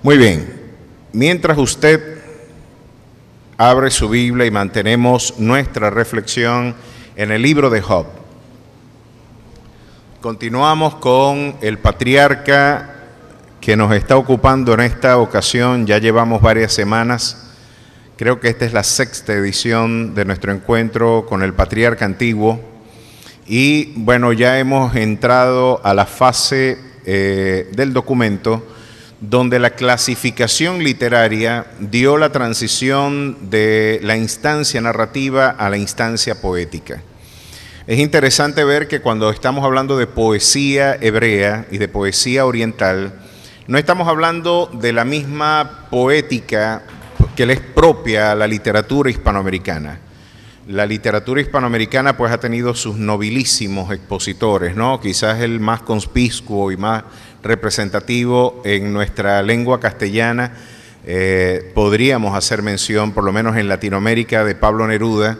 Muy bien, mientras usted abre su Biblia y mantenemos nuestra reflexión en el libro de Job, continuamos con el patriarca que nos está ocupando en esta ocasión. Ya llevamos varias semanas, creo que esta es la 6ª edición de nuestro encuentro con el patriarca antiguo. Y bueno, ya hemos entrado a la fase del documento donde la clasificación literaria dio la transición de la instancia narrativa a la instancia poética. Es interesante ver que cuando estamos hablando de poesía hebrea y de poesía oriental, no estamos hablando de la misma poética que le es propia a la literatura hispanoamericana. La literatura hispanoamericana pues ha tenido sus nobilísimos expositores, ¿no? Quizás el más conspicuo y más representativo en nuestra lengua castellana, podríamos hacer mención, por lo menos en Latinoamérica, de Pablo Neruda.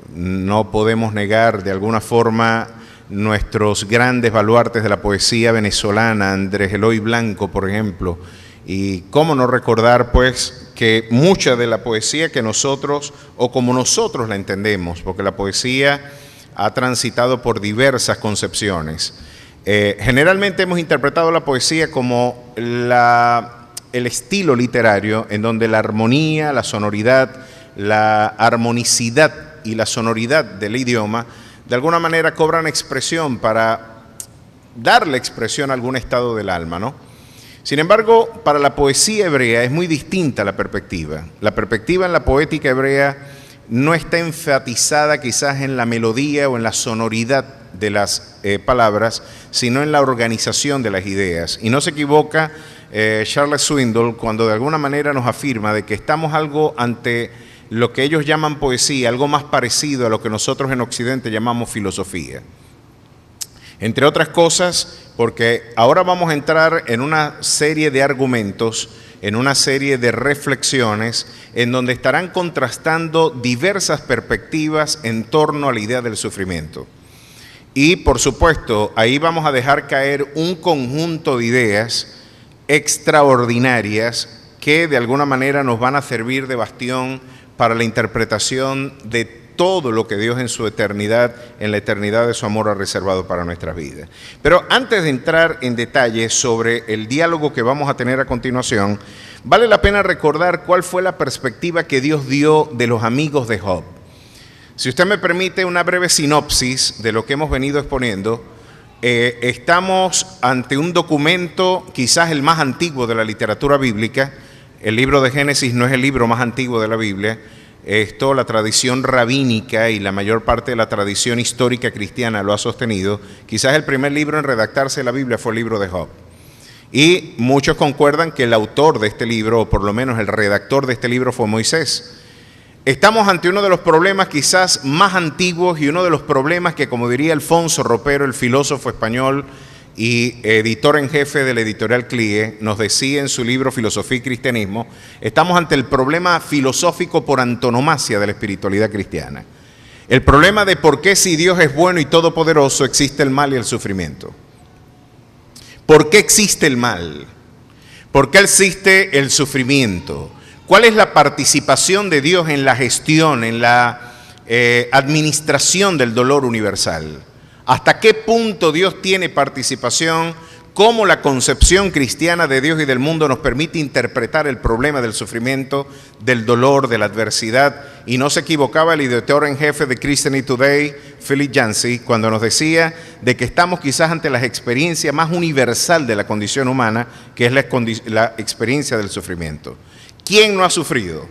No podemos negar de alguna forma nuestros grandes baluartes de la poesía venezolana, Andrés Eloy Blanco, por ejemplo. Y cómo no recordar pues que mucha de la poesía que nosotros, o como nosotros la entendemos, porque la poesía ha transitado por diversas concepciones. Generalmente hemos interpretado la poesía como el estilo literario en donde la armonía, la sonoridad, la armonicidad y la sonoridad del idioma de alguna manera cobran expresión para darle expresión a algún estado del alma, ¿no? Sin embargo, para la poesía hebrea es muy distinta la perspectiva. La perspectiva en la poética hebrea no está enfatizada quizás en la melodía o en la sonoridad de las palabras, sino en la organización de las ideas. Y no se equivoca Charles Swindoll cuando de alguna manera nos afirma de que estamos algo ante lo que ellos llaman poesía, algo más parecido a lo que nosotros en Occidente llamamos filosofía. Entre otras cosas, porque ahora vamos a entrar en una serie de argumentos, en una serie de reflexiones, en donde estarán contrastando diversas perspectivas en torno a la idea del sufrimiento. Y por supuesto, ahí vamos a dejar caer un conjunto de ideas extraordinarias que de alguna manera nos van a servir de bastión para la interpretación de todo lo que Dios en su eternidad, en la eternidad de su amor ha reservado para nuestras vidas. Pero antes de entrar en detalle sobre el diálogo que vamos a tener a continuación, vale la pena recordar cuál fue la perspectiva que Dios dio de los amigos de Job. Si usted me permite una breve sinopsis de lo que hemos venido exponiendo, estamos ante un documento quizás el más antiguo de la literatura bíblica. El libro de Génesis no es el libro más antiguo de la Biblia. Esto la tradición rabínica y la mayor parte de la tradición histórica cristiana lo ha sostenido. Quizás el primer libro en redactarse la Biblia fue el libro de Job. Y muchos concuerdan que el autor de este libro, o por lo menos el redactor de este libro, fue Moisés. Estamos ante uno de los problemas quizás más antiguos y uno de los problemas que, como diría Alfonso Ropero, el filósofo español y editor en jefe de la editorial CLIE, nos decía en su libro Filosofía y Cristianismo, estamos ante el problema filosófico por antonomasia de la espiritualidad cristiana. El problema de por qué, si Dios es bueno y todopoderoso, existe el mal y el sufrimiento. ¿Por qué existe el mal? ¿Por qué existe el sufrimiento? ¿Cuál es la participación de Dios en la gestión, en la administración del dolor universal? ¿Hasta qué punto Dios tiene participación? ¿Cómo la concepción cristiana de Dios y del mundo nos permite interpretar el problema del sufrimiento, del dolor, de la adversidad? Y no se equivocaba el editor en jefe de Christianity Today, Philip Yancey, cuando nos decía de que estamos quizás ante la experiencia más universal de la condición humana, que es la experiencia del sufrimiento. ¿Quién no ha sufrido?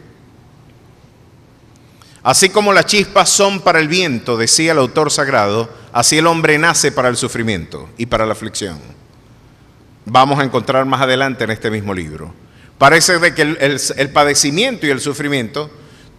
Así como las chispas son para el viento, decía el autor sagrado, así el hombre nace para el sufrimiento y para la aflicción. Vamos a encontrar más adelante en este mismo libro. Parece de que el padecimiento y el sufrimiento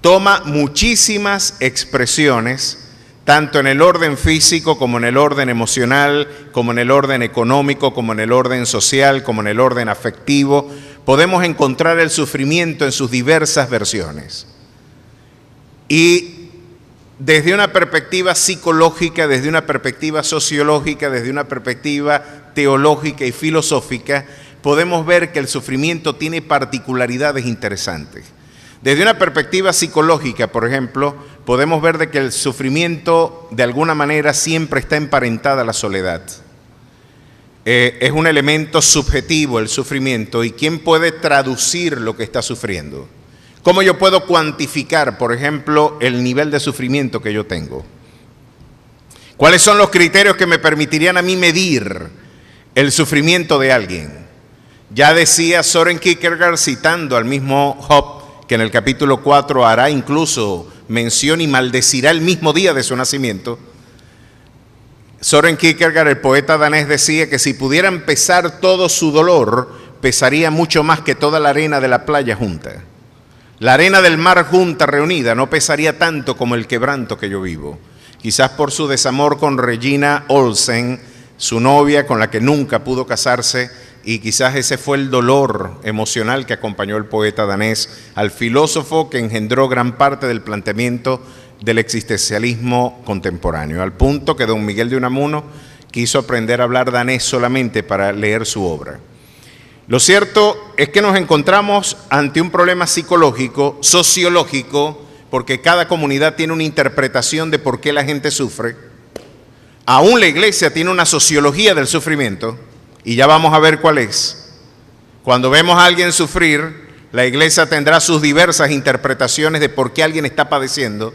toma muchísimas expresiones, tanto en el orden físico como en el orden emocional, como en el orden económico, como en el orden social, como en el orden afectivo. Podemos encontrar el sufrimiento en sus diversas versiones. Y desde una perspectiva psicológica, desde una perspectiva sociológica, desde una perspectiva teológica y filosófica, podemos ver que el sufrimiento tiene particularidades interesantes. Desde una perspectiva psicológica, por ejemplo, podemos ver de que el sufrimiento de alguna manera siempre está emparentada a la soledad. Es un elemento subjetivo el sufrimiento, y ¿quién puede traducir lo que está sufriendo? ¿Cómo yo puedo cuantificar, por ejemplo, el nivel de sufrimiento que yo tengo? ¿Cuáles son los criterios que me permitirían a mí medir el sufrimiento de alguien? Ya decía Søren Kierkegaard, citando al mismo Job, que en el capítulo 4 hará incluso mención y maldecirá el mismo día de su nacimiento. Søren Kierkegaard, el poeta danés, decía que si pudieran pesar todo su dolor, pesaría mucho más que toda la arena de la playa junta. La arena del mar junta, reunida, no pesaría tanto como el quebranto que yo vivo. Quizás por su desamor con Regina Olsen, su novia con la que nunca pudo casarse, y quizás ese fue el dolor emocional que acompañó el poeta danés al filósofo que engendró gran parte del planteamiento del existencialismo contemporáneo, al punto que don Miguel de Unamuno quiso aprender a hablar danés solamente para leer su obra. Lo cierto es que nos encontramos ante un problema psicológico, sociológico, porque cada comunidad tiene una interpretación de por qué la gente sufre. Aún la iglesia tiene una sociología del sufrimiento, y ya vamos a ver cuál es. Cuando vemos a alguien sufrir, la iglesia tendrá sus diversas interpretaciones de por qué alguien está padeciendo,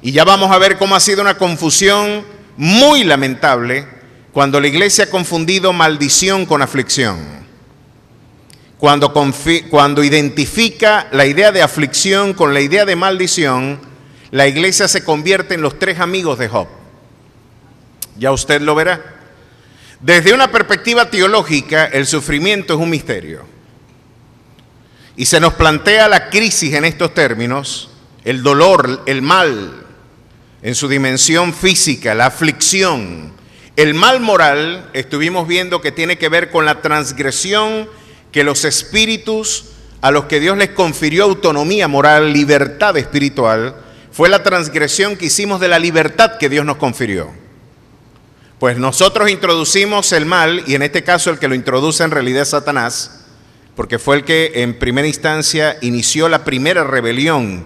y ya vamos a ver cómo ha sido una confusión muy lamentable cuando la iglesia ha confundido maldición con aflicción. Cuando identifica la idea de aflicción con la idea de maldición, la iglesia se convierte en los tres amigos de Job. Ya usted lo verá. Desde una perspectiva teológica, el sufrimiento es un misterio. Y se nos plantea la crisis en estos términos: el dolor, el mal, en su dimensión física, la aflicción. El mal moral, estuvimos viendo que tiene que ver con la transgresión que los espíritus a los que Dios les confirió autonomía moral, libertad espiritual, fue la transgresión que hicimos de la libertad que Dios nos confirió. Pues nosotros introducimos el mal, y en este caso el que lo introduce en realidad es Satanás, porque fue el que en primera instancia inició la primera rebelión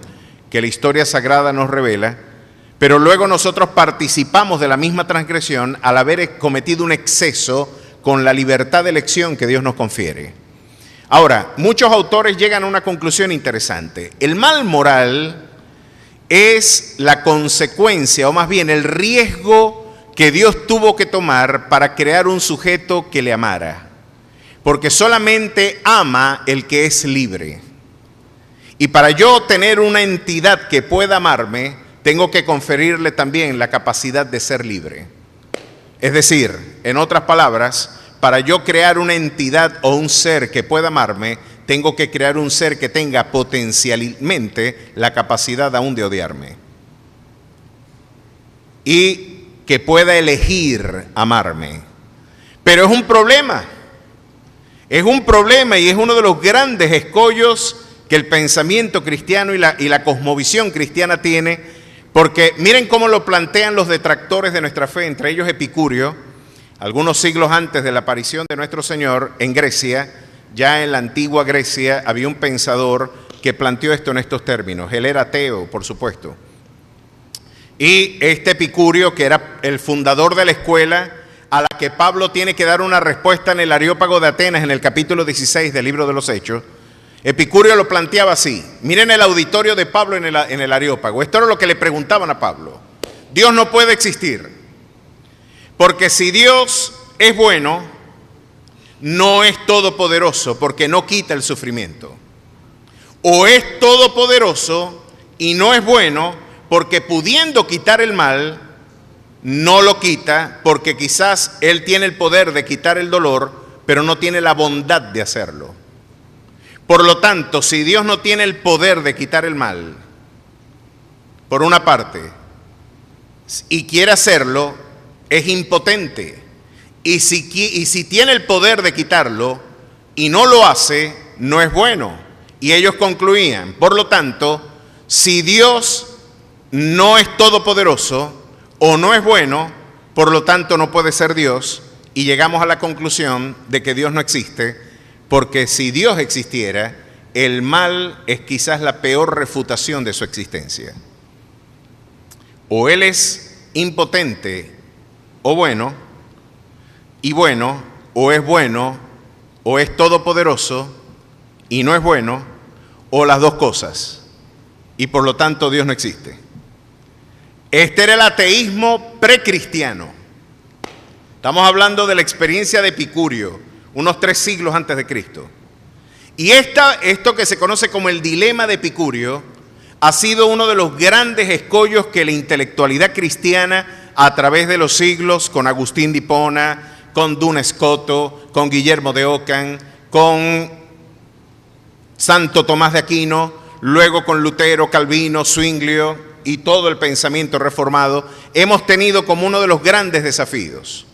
que la historia sagrada nos revela, pero luego nosotros participamos de la misma transgresión al haber cometido un exceso con la libertad de elección que Dios nos confiere. Ahora, muchos autores llegan a una conclusión interesante. El mal moral es la consecuencia, o más bien el riesgo que Dios tuvo que tomar para crear un sujeto que le amara. Porque solamente ama el que es libre. Y para yo tener una entidad que pueda amarme, tengo que conferirle también la capacidad de ser libre. Es decir, en otras palabras, para yo crear una entidad o un ser que pueda amarme, tengo que crear un ser que tenga potencialmente la capacidad aún de odiarme. Y que pueda elegir amarme. Pero es un problema y es uno de los grandes escollos que el pensamiento cristiano y la cosmovisión cristiana tiene, porque miren cómo lo plantean los detractores de nuestra fe, entre ellos Epicurio, algunos siglos antes de la aparición de nuestro Señor en Grecia. Ya en la antigua Grecia había un pensador que planteó esto en estos términos. Él era ateo, por supuesto. Y este Epicurio, que era el fundador de la escuela a la que Pablo tiene que dar una respuesta en el Areópago de Atenas, en el capítulo 16 del libro de los Hechos, Epicurio lo planteaba así. Miren el auditorio de Pablo en el Areópago. Esto era lo que le preguntaban a Pablo. Dios no puede existir, porque si Dios es bueno, no es todopoderoso, porque no quita el sufrimiento. O es todopoderoso y no es bueno, porque pudiendo quitar el mal, no lo quita, porque quizás Él tiene el poder de quitar el dolor, pero no tiene la bondad de hacerlo. Por lo tanto, si Dios no tiene el poder de quitar el mal, por una parte, y quiere hacerlo, es impotente. Y si tiene el poder de quitarlo y no lo hace, no es bueno. Y ellos concluían, por lo tanto, si Dios no es todopoderoso o no es bueno, por lo tanto no puede ser Dios, y llegamos a la conclusión de que Dios no existe, porque si Dios existiera, el mal es quizás la peor refutación de su existencia. O Él es impotente o bueno, y bueno, o es todopoderoso y no es bueno, o las dos cosas, y por lo tanto Dios no existe. Este era el ateísmo precristiano. Estamos hablando de la experiencia de Epicurio, unos 3 siglos antes de Cristo. Y esto que se conoce como el dilema de Epicurio ha sido uno de los grandes escollos que la intelectualidad cristiana a través de los siglos, con Agustín de Hipona, con Duns Scoto, con Guillermo de Ockham, con Santo Tomás de Aquino, luego con Lutero, Calvino, Zwinglio y todo el pensamiento reformado, hemos tenido como uno de los grandes desafíos.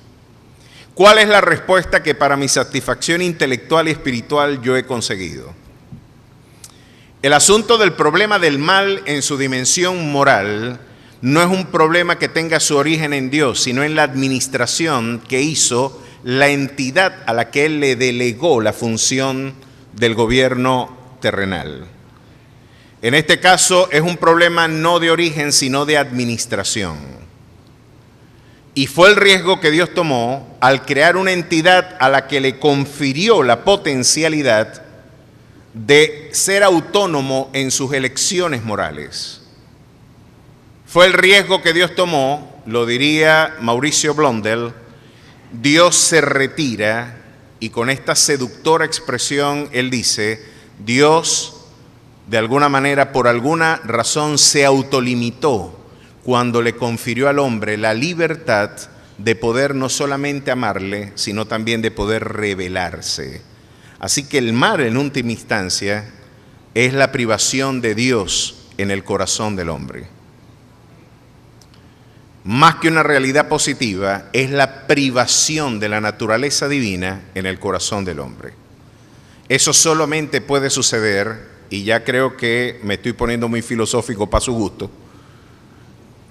¿Cuál es la respuesta que para mi satisfacción intelectual y espiritual yo he conseguido? El asunto del problema del mal en su dimensión moral no es un problema que tenga su origen en Dios, sino en la administración que hizo la entidad a la que Él le delegó la función del gobierno terrenal. En este caso es un problema no de origen, sino de administración. Y fue el riesgo que Dios tomó al crear una entidad a la que le confirió la potencialidad de ser autónomo en sus elecciones morales. Fue el riesgo que Dios tomó, lo diría Mauricio Blondel, Dios se retira y con esta seductora expresión él dice, Dios de alguna manera, por alguna razón, se autolimitó cuando le confirió al hombre la libertad de poder no solamente amarle, sino también de poder rebelarse. Así que el mal, en última instancia, es la privación de Dios en el corazón del hombre. Más que una realidad positiva, es la privación de la naturaleza divina en el corazón del hombre. Eso solamente puede suceder, y ya creo que me estoy poniendo muy filosófico para su gusto,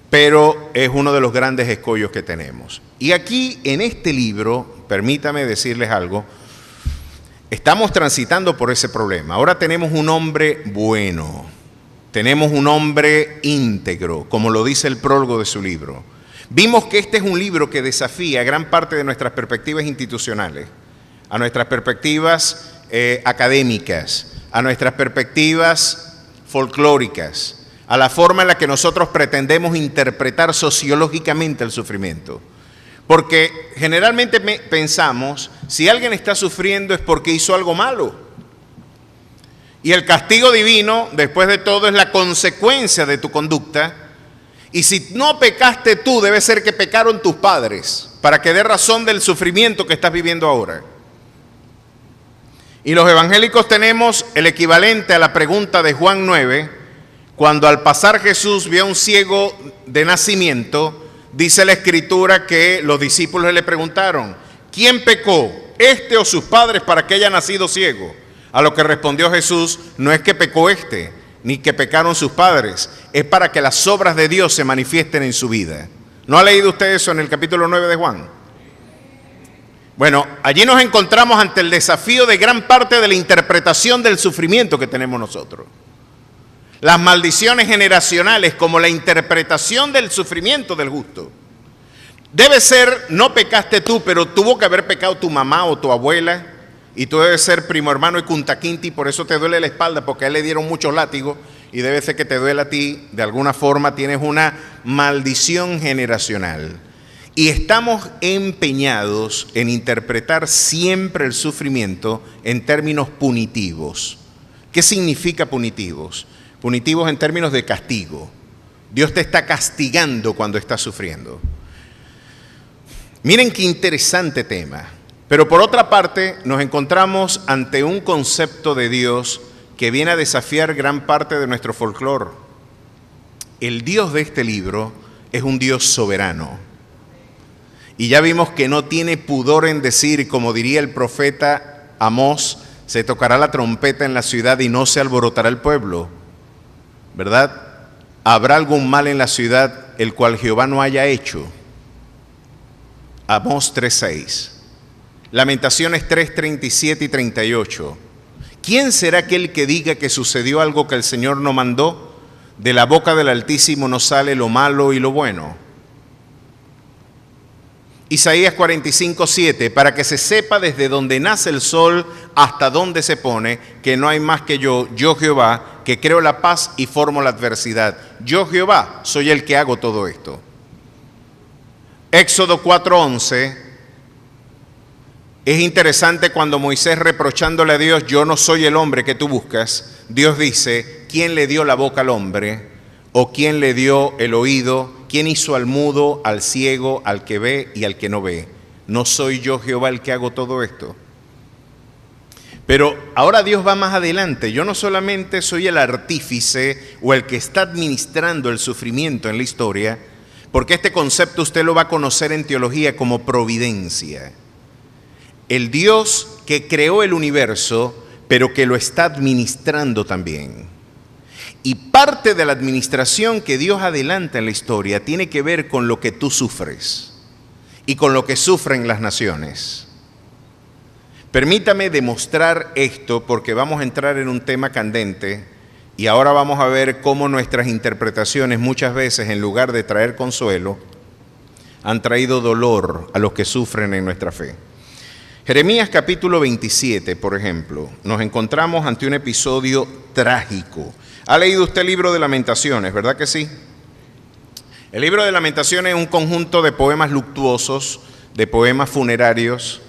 pero es uno de los grandes escollos que tenemos. Y aquí, en este libro, permítame decirles algo, estamos transitando por ese problema. Ahora tenemos un hombre bueno, tenemos un hombre íntegro, como lo dice el prólogo de su libro. Vimos que este es un libro que desafía gran parte de nuestras perspectivas institucionales, a nuestras perspectivas académicas, a nuestras perspectivas folclóricas, a la forma en la que nosotros pretendemos interpretar sociológicamente el sufrimiento. Porque generalmente pensamos, si alguien está sufriendo es porque hizo algo malo. Y el castigo divino, después de todo, es la consecuencia de tu conducta. Y si no pecaste tú, debe ser que pecaron tus padres, para que dé razón del sufrimiento que estás viviendo ahora. Y los evangélicos tenemos el equivalente a la pregunta de Juan 9, cuando al pasar Jesús vio a un ciego de nacimiento, dice la Escritura que los discípulos le preguntaron, ¿quién pecó, este o sus padres, para que haya nacido ciego? A lo que respondió Jesús, no es que pecó este, ni que pecaron sus padres, es para que las obras de Dios se manifiesten en su vida. ¿No ha leído usted eso en el capítulo 9 de Juan? Bueno, allí nos encontramos ante el desafío de gran parte de la interpretación del sufrimiento que tenemos nosotros. Las maldiciones generacionales como la interpretación del sufrimiento del justo. Debe ser, no pecaste tú, pero tuvo que haber pecado tu mamá o tu abuela, y tú debes ser primo hermano y cuntaquinti, por eso te duele la espalda, porque a él le dieron muchos látigos, y debe ser que te duele a ti, de alguna forma tienes una maldición generacional. Y estamos empeñados en interpretar siempre el sufrimiento en términos punitivos. ¿Qué significa punitivos? Punitivos en términos de castigo. Dios te está castigando cuando estás sufriendo. Miren qué interesante tema. Pero por otra parte, nos encontramos ante un concepto de Dios que viene a desafiar gran parte de nuestro folclore. El Dios de este libro es un Dios soberano. Y ya vimos que no tiene pudor en decir, como diría el profeta Amós, se tocará la trompeta en la ciudad y no se alborotará el pueblo. ¿Verdad? ¿Habrá algún mal en la ciudad el cual Jehová no haya hecho? Amós 3:6. Lamentaciones 3, 37 y 38. ¿Quién será aquel que diga que sucedió algo que el Señor no mandó? De la boca del Altísimo no sale lo malo y lo bueno. Isaías 45, 7, para que se sepa desde donde nace el sol hasta donde se pone, que no hay más que yo Jehová, que creo la paz y formo la adversidad. Yo Jehová soy el que hago todo esto. Éxodo 4, 11, es interesante cuando Moisés reprochándole a Dios, yo no soy el hombre que tú buscas, Dios dice, ¿quién le dio la boca al hombre? ¿O quién le dio el oído? ¿Quién hizo al mudo, al ciego, al que ve y al que no ve? ¿No soy yo Jehová el que hago todo esto? Pero ahora Dios va más adelante. Yo no solamente soy el artífice o el que está administrando el sufrimiento en la historia, porque este concepto usted lo va a conocer en teología como providencia. El Dios que creó el universo, pero que lo está administrando también. Y parte de la administración que Dios adelanta en la historia tiene que ver con lo que tú sufres y con lo que sufren las naciones. Permítame demostrar esto porque vamos a entrar en un tema candente y ahora vamos a ver cómo nuestras interpretaciones muchas veces, en lugar de traer consuelo, han traído dolor a los que sufren en nuestra fe. Jeremías capítulo 27, por ejemplo, nos encontramos ante un episodio trágico. ¿Ha leído usted el libro de Lamentaciones, verdad que sí? El libro de Lamentaciones es un conjunto de poemas luctuosos, de poemas funerarios,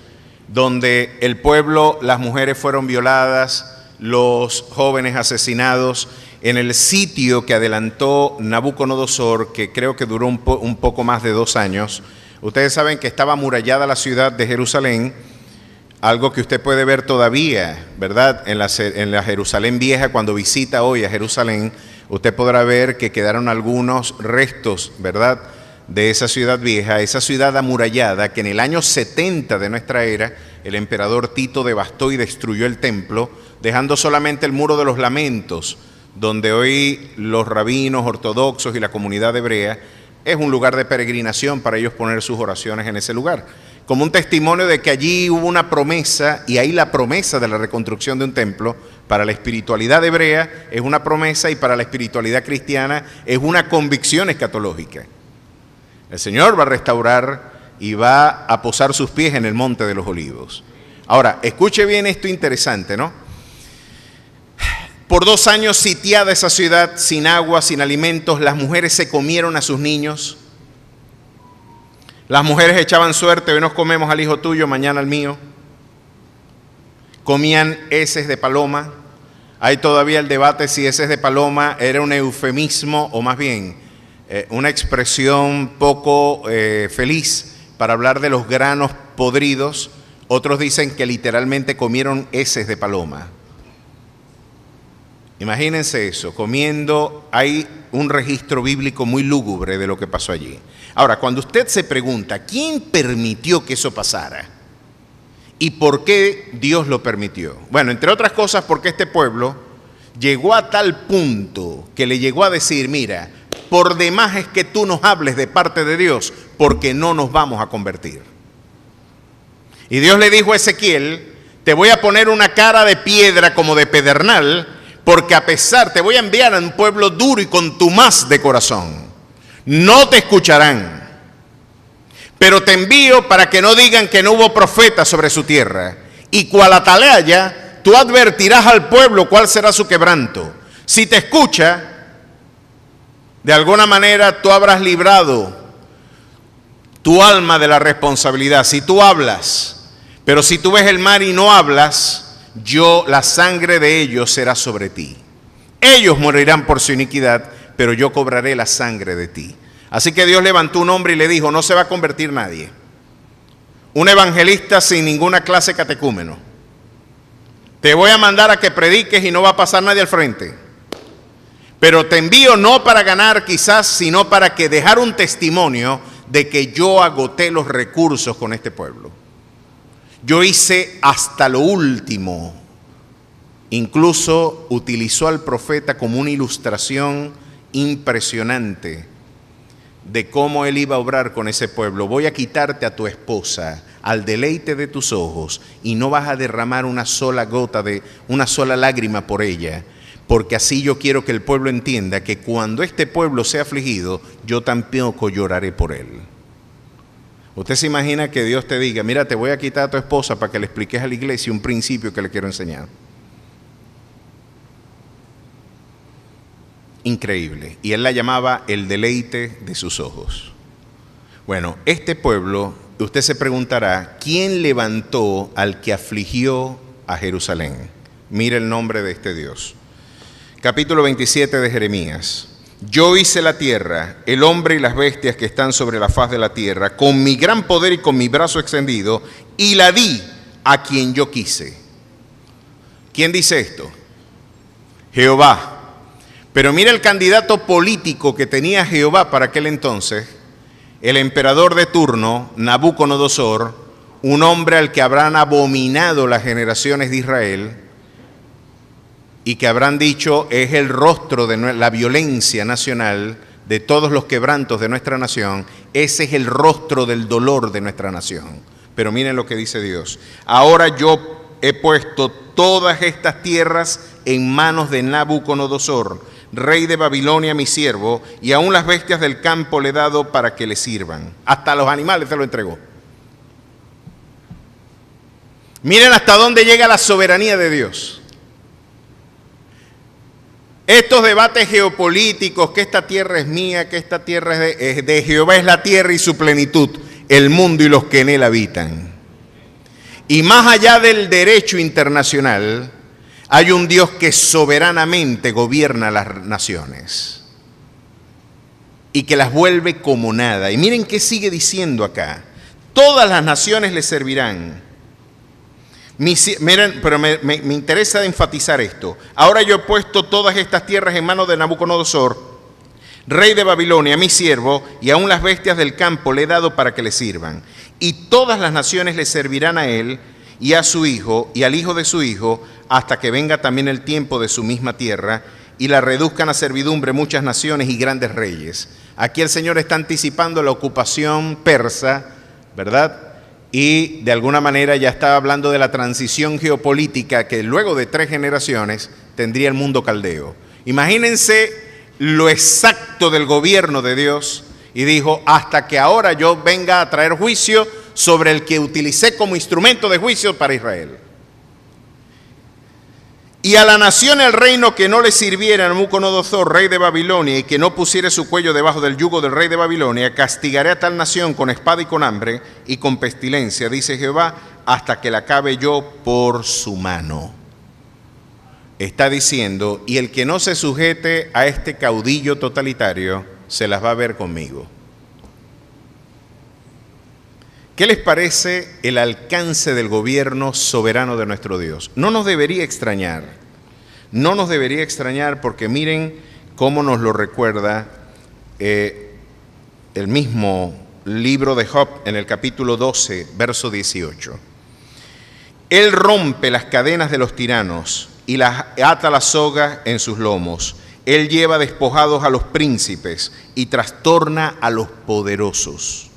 donde el pueblo, las mujeres fueron violadas, los jóvenes asesinados en el sitio que adelantó Nabucodonosor, que creo que duró un poco más de 2 años. Ustedes saben que estaba amurallada la ciudad de Jerusalén, algo que usted puede ver todavía, ¿verdad? En la Jerusalén vieja, cuando visita hoy a Jerusalén, usted podrá ver que quedaron algunos restos, ¿verdad?, de esa ciudad vieja, esa ciudad amurallada que en el año 70 de nuestra era, el emperador Tito devastó y destruyó el templo, dejando solamente el muro de los lamentos, donde hoy los rabinos ortodoxos y la comunidad hebrea es un lugar de peregrinación para ellos poner sus oraciones en ese lugar, como un testimonio de que allí hubo una promesa, y ahí la promesa de la reconstrucción de un templo, para la espiritualidad hebrea es una promesa y para la espiritualidad cristiana es una convicción escatológica. El Señor va a restaurar y va a posar sus pies en el monte de los olivos. Ahora, escuche bien esto interesante, ¿no? Por 2 años sitiada esa ciudad, sin agua, sin alimentos, las mujeres se comieron a sus niños. Las mujeres echaban suerte, hoy nos comemos al hijo tuyo, mañana al mío. Comían heces de paloma. Hay todavía el debate si heces de paloma era un eufemismo o más bien una expresión poco feliz para hablar de los granos podridos. Otros dicen que literalmente comieron heces de paloma. Imagínense eso, comiendo. Hay un registro bíblico muy lúgubre de lo que pasó allí. Ahora, cuando usted se pregunta, ¿quién permitió que eso pasara? ¿Y por qué Dios lo permitió? Bueno, entre otras cosas, porque este pueblo llegó a tal punto que le llegó a decir, mira, por demás es que tú nos hables de parte de Dios, porque no nos vamos a convertir. Y Dios le dijo a Ezequiel, te voy a poner una cara de piedra como de pedernal, porque a pesar, te voy a enviar a un pueblo duro y contumaz de corazón. No te escucharán, pero te envío para que no digan que no hubo profeta sobre su tierra. Y cual atalaya, tú advertirás al pueblo cuál será su quebranto. Si te escucha, de alguna manera tú habrás librado tu alma de la responsabilidad. Si tú hablas, pero si tú ves el mar y no hablas, la sangre de ellos será sobre ti. Ellos morirán por su iniquidad, pero yo cobraré la sangre de ti. Así que Dios levantó un hombre y le dijo, no se va a convertir nadie. Un evangelista sin ninguna clase catecúmeno. Te voy a mandar a que prediques y no va a pasar nadie al frente. Pero te envío no para ganar quizás, sino para que dejar un testimonio de que yo agoté los recursos con este pueblo. Yo hice hasta lo último. Incluso utilizó al profeta como una ilustración impresionante de cómo él iba a obrar con ese pueblo. Voy a quitarte a tu esposa, al deleite de tus ojos y no vas a derramar una sola gota una sola lágrima por ella, porque así yo quiero que el pueblo entienda que cuando este pueblo sea afligido, yo tampoco lloraré por él. Usted se imagina que Dios te diga, mira, te voy a quitar a tu esposa para que le expliques a la iglesia un principio que le quiero enseñar. Increíble. Y él la llamaba el deleite de sus ojos. Bueno, este pueblo, usted se preguntará, ¿quién levantó al que afligió a Jerusalén? Mire el nombre de este Dios. Capítulo 27 de Jeremías. Yo hice la tierra, el hombre y las bestias que están sobre la faz de la tierra, con mi gran poder y con mi brazo extendido, y la di a quien yo quise. ¿Quién dice esto? Jehová. Pero mira el candidato político que tenía Jehová para aquel entonces, el emperador de turno, Nabucodonosor, un hombre al que habrán abominado las generaciones de Israel y que habrán dicho es el rostro de la violencia nacional, de todos los quebrantos de nuestra nación, ese es el rostro del dolor de nuestra nación. Pero miren lo que dice Dios. Ahora yo he puesto todas estas tierras en manos de Nabucodonosor, rey de Babilonia, mi siervo, y aún las bestias del campo le he dado para que le sirvan. Hasta los animales se lo entregó. Miren hasta dónde llega la soberanía de Dios. Estos debates geopolíticos, que esta tierra es mía, que esta tierra es de Jehová, es la tierra y su plenitud, el mundo y los que en él habitan. Y más allá del derecho internacional, hay un Dios que soberanamente gobierna las naciones y que las vuelve como nada. Y miren qué sigue diciendo acá. Todas las naciones le servirán. Miren, pero me interesa enfatizar esto. Ahora yo he puesto todas estas tierras en manos de Nabucodonosor, rey de Babilonia, mi siervo, y aún las bestias del campo le he dado para que le sirvan. Y todas las naciones le servirán a él y a su hijo y al hijo de su hijo, hasta que venga también el tiempo de su misma tierra y la reduzcan a servidumbre muchas naciones y grandes reyes. Aquí el Señor está anticipando la ocupación persa, ¿verdad? Y de alguna manera ya estaba hablando de la transición geopolítica que luego de 3 generaciones tendría el mundo caldeo. Imagínense lo exacto del gobierno de Dios, y dijo, hasta que ahora yo venga a traer juicio sobre el que utilicé como instrumento de juicio para Israel. Y a la nación el reino que no le sirviera a Nabucodonosor, rey de Babilonia, y que no pusiere su cuello debajo del yugo del rey de Babilonia, castigaré a tal nación con espada y con hambre y con pestilencia, dice Jehová, hasta que la acabe yo por su mano. Está diciendo, y el que no se sujete a este caudillo totalitario, se las va a ver conmigo. ¿Qué les parece el alcance del gobierno soberano de nuestro Dios? No nos debería extrañar. No nos debería extrañar porque miren cómo nos lo recuerda el mismo libro de Job en el capítulo 12, verso 18. Él rompe las cadenas de los tiranos y ata las sogas en sus lomos. Él lleva despojados a los príncipes y trastorna a los poderosos.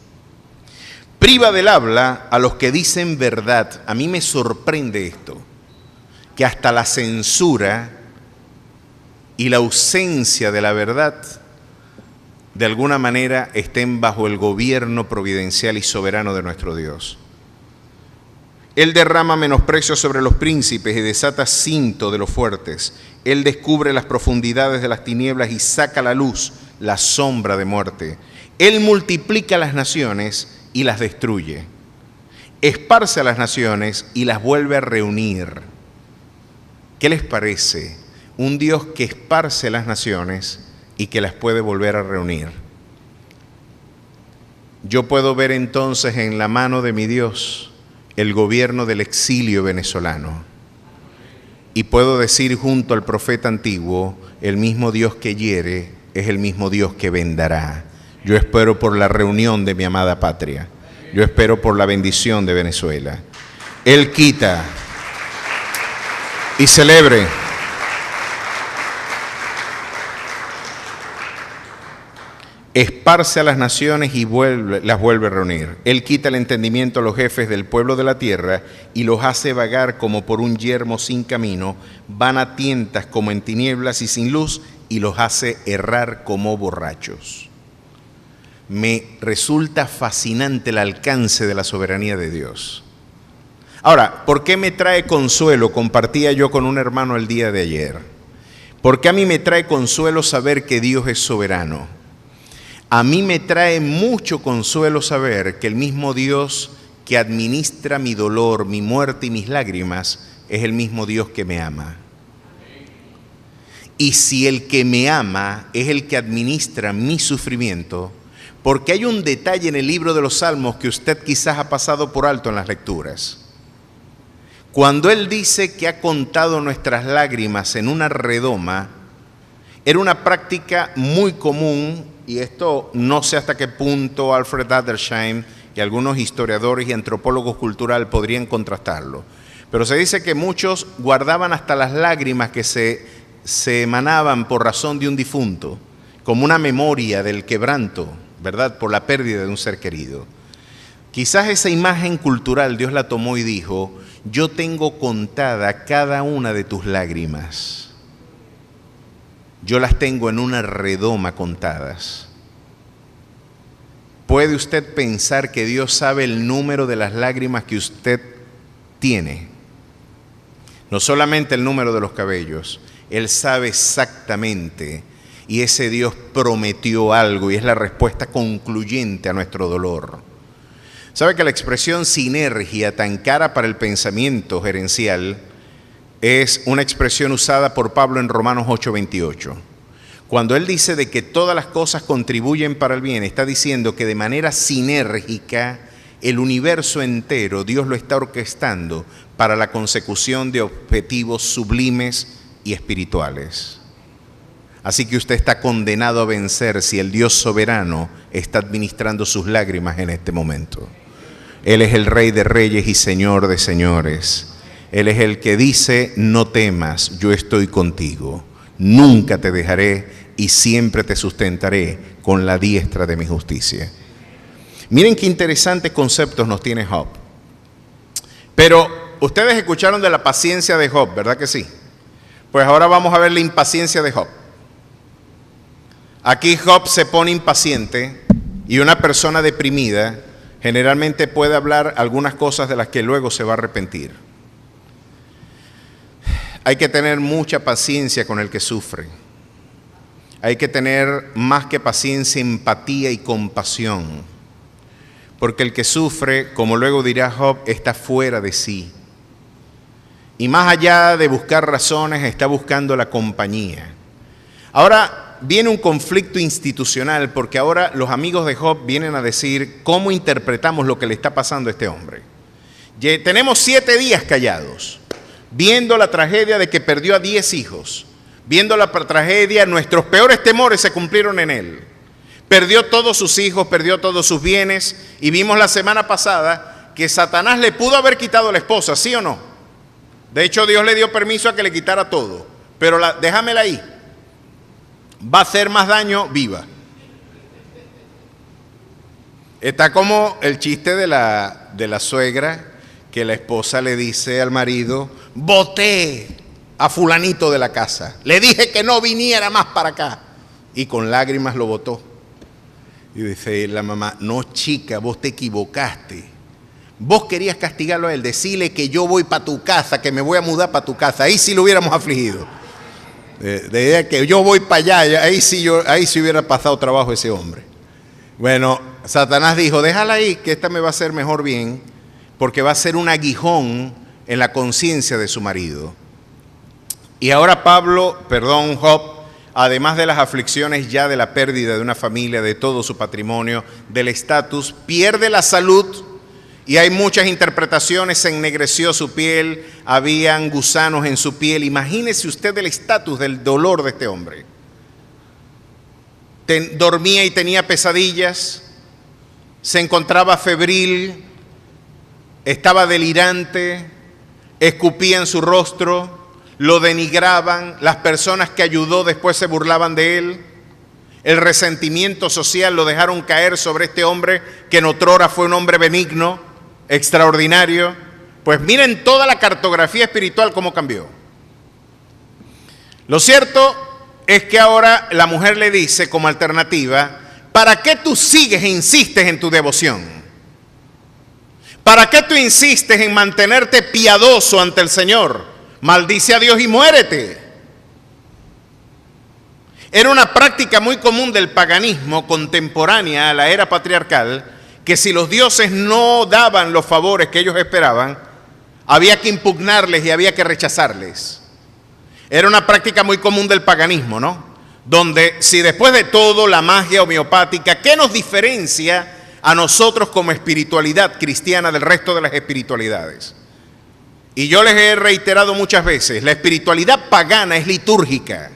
Priva del habla a los que dicen verdad. A mí me sorprende esto, que hasta la censura y la ausencia de la verdad de alguna manera estén bajo el gobierno providencial y soberano de nuestro Dios. Él derrama menosprecio sobre los príncipes y desata cinto de los fuertes. Él descubre las profundidades de las tinieblas y saca a la luz la sombra de muerte. Él multiplica las naciones y las destruye. Esparce a las naciones y las vuelve a reunir. ¿Qué les parece? Un Dios que esparce las naciones y que las puede volver a reunir. Yo puedo ver entonces en la mano de mi Dios el gobierno del exilio venezolano. Y puedo decir junto al profeta antiguo, el mismo Dios que hiere es el mismo Dios que vendará. Yo espero por la reunión de mi amada patria. Yo espero por la bendición de Venezuela. Él quita y celebre. esparce a las naciones y las vuelve a reunir. Él quita el entendimiento a los jefes del pueblo de la tierra y los hace vagar como por un yermo sin camino, van a tientas como en tinieblas y sin luz, y los hace errar como borrachos. Me resulta fascinante el alcance de la soberanía de Dios. Ahora, ¿por qué me trae consuelo? Compartía yo con un hermano el día de ayer. ¿Por qué a mí me trae consuelo saber que Dios es soberano? A mí me trae mucho consuelo saber que el mismo Dios que administra mi dolor, mi muerte y mis lágrimas es el mismo Dios que me ama. Y si el que me ama es el que administra mi sufrimiento, porque hay un detalle en el libro de los Salmos que usted quizás ha pasado por alto en las lecturas. Cuando Él dice que ha contado nuestras lágrimas en una redoma, era una práctica muy común, y esto no sé hasta qué punto Alfred Adlersheim y algunos historiadores y antropólogos culturales podrían contrastarlo. Pero se dice que muchos guardaban hasta las lágrimas que se emanaban por razón de un difunto, como una memoria del quebranto, ¿verdad?, por la pérdida de un ser querido. Quizás esa imagen cultural Dios la tomó y dijo: yo tengo contada cada una de tus lágrimas. Yo las tengo en una redoma contadas. ¿Puede usted pensar que Dios sabe el número de las lágrimas que usted tiene? No solamente el número de los cabellos, Él sabe exactamente. Y ese Dios prometió algo y es la respuesta concluyente a nuestro dolor. ¿Sabe que la expresión sinergia, tan cara para el pensamiento gerencial, es una expresión usada por Pablo en Romanos 8:28? Cuando él dice de que todas las cosas contribuyen para el bien, está diciendo que de manera sinérgica el universo entero Dios lo está orquestando para la consecución de objetivos sublimes y espirituales. Así que usted está condenado a vencer si el Dios soberano está administrando sus lágrimas en este momento. Él es el Rey de Reyes y Señor de Señores. Él es el que dice: no temas, yo estoy contigo. Nunca te dejaré y siempre te sustentaré con la diestra de mi justicia. Miren qué interesantes conceptos nos tiene Job. Pero ustedes escucharon de la paciencia de Job, ¿verdad que sí? Pues ahora vamos a ver la impaciencia de Job. Aquí Job se pone impaciente y una persona deprimida generalmente puede hablar algunas cosas de las que luego se va a arrepentir. Hay que tener mucha paciencia con el que sufre. Hay que tener más que paciencia, empatía y compasión. Porque el que sufre, como luego dirá Job, está fuera de sí. Y más allá de buscar razones, está buscando la compañía. Ahora viene un conflicto institucional, porque ahora los amigos de Job vienen a decir cómo interpretamos lo que le está pasando a este hombre. Tenemos 7 días callados, viendo la tragedia de que perdió a 10 hijos, viendo la tragedia, nuestros peores temores se cumplieron en él. Perdió todos sus hijos, perdió todos sus bienes, y vimos la semana pasada que Satanás le pudo haber quitado la esposa, ¿sí o no? De hecho, Dios le dio permiso a que le quitara todo, pero déjamela ahí. Va a hacer más daño viva. Está como el chiste de la suegra, que la esposa le dice al marido: boté a fulanito de la casa, le dije que no viniera más para acá, y con lágrimas lo botó. Y dice la mamá: no, chica, vos te equivocaste, vos querías castigarlo a él, decirle que yo voy para tu casa, que me voy a mudar para tu casa, ahí sí lo hubiéramos afligido. De idea que yo voy para allá, ahí sí hubiera pasado trabajo ese hombre. Bueno, Satanás dijo: déjala ahí, que esta me va a hacer mejor bien, porque va a ser un aguijón en la conciencia de su marido. Y ahora Job, además de las aflicciones ya de la pérdida de una familia, de todo su patrimonio, del estatus, pierde la salud. Y hay muchas interpretaciones: se ennegreció su piel, habían gusanos en su piel. Imagínese usted el estatus del dolor de este hombre. Dormía y tenía pesadillas, se encontraba febril, estaba delirante, escupía en su rostro, lo denigraban, las personas que ayudó después se burlaban de él. El resentimiento social lo dejaron caer sobre este hombre que en otrora fue un hombre benigno, extraordinario. Pues miren toda la cartografía espiritual cómo cambió. Lo cierto es que ahora la mujer le dice como alternativa: ¿para qué tú sigues e insistes en tu devoción? ¿Para qué tú insistes en mantenerte piadoso ante el Señor? Maldice a Dios y muérete. Era una práctica muy común del paganismo contemporánea a la era patriarcal, que si los dioses no daban los favores que ellos esperaban, había que impugnarles y había que rechazarles. Era una práctica muy común del paganismo, ¿no? Donde si después de todo la magia homeopática, ¿qué nos diferencia a nosotros como espiritualidad cristiana del resto de las espiritualidades? Y yo les he reiterado muchas veces, la espiritualidad pagana es litúrgica.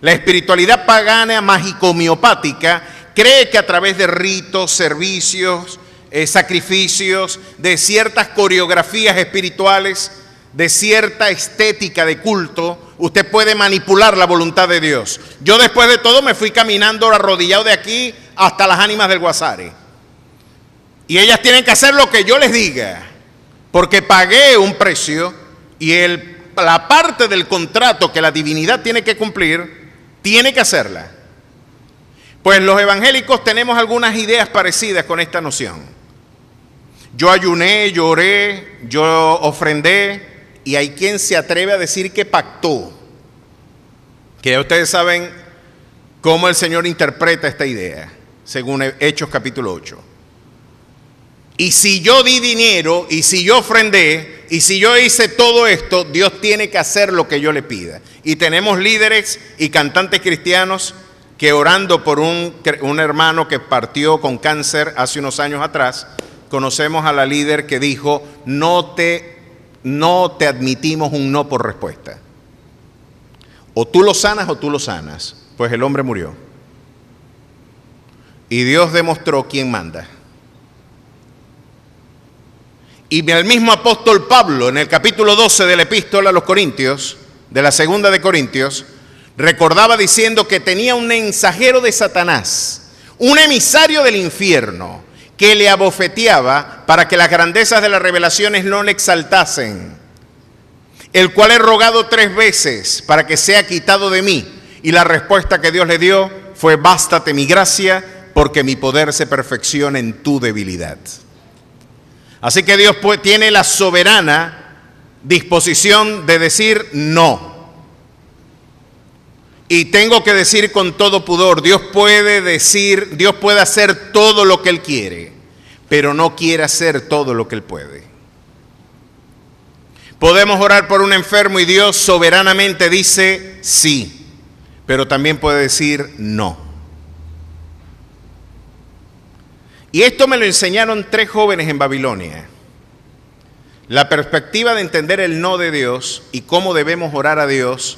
La espiritualidad pagana mágico-homeopática cree que a través de ritos, servicios, sacrificios, de ciertas coreografías espirituales, de cierta estética de culto, usted puede manipular la voluntad de Dios. Yo después de todo me fui caminando arrodillado de aquí hasta las ánimas del Guasare. Y ellas tienen que hacer lo que yo les diga, porque pagué un precio y la parte del contrato que la divinidad tiene que cumplir, tiene que hacerla. Pues los evangélicos tenemos algunas ideas parecidas con esta noción. Yo ayuné, lloré, yo ofrendé, y hay quien se atreve a decir que pactó. Que ya ustedes saben cómo el Señor interpreta esta idea, según Hechos capítulo 8. Y si yo di dinero, y si yo ofrendé, y si yo hice todo esto, Dios tiene que hacer lo que yo le pida. Y tenemos líderes y cantantes cristianos que, orando por un hermano que partió con cáncer hace unos años atrás, conocemos a la líder que dijo: no te admitimos un no por respuesta. O tú lo sanas o tú lo sanas. Pues el hombre murió. Y Dios demostró quién manda. Y el mismo apóstol Pablo, en el capítulo 12 de la epístola a los Corintios, de la segunda de Corintios, recordaba diciendo que tenía un mensajero de Satanás, un emisario del infierno, que le abofeteaba para que las grandezas de las revelaciones no le exaltasen, el cual he rogado 3 veces para que sea quitado de mí. Y la respuesta que Dios le dio fue: bástate mi gracia, porque mi poder se perfecciona en tu debilidad. Así que Dios tiene la soberana disposición de decir no. Y tengo que decir con todo pudor, Dios puede hacer todo lo que Él quiere, pero no quiere hacer todo lo que Él puede. Podemos orar por un enfermo y Dios soberanamente dice sí, pero también puede decir no. Y esto me lo enseñaron 3 jóvenes en Babilonia. La perspectiva de entender el no de Dios y cómo debemos orar a Dios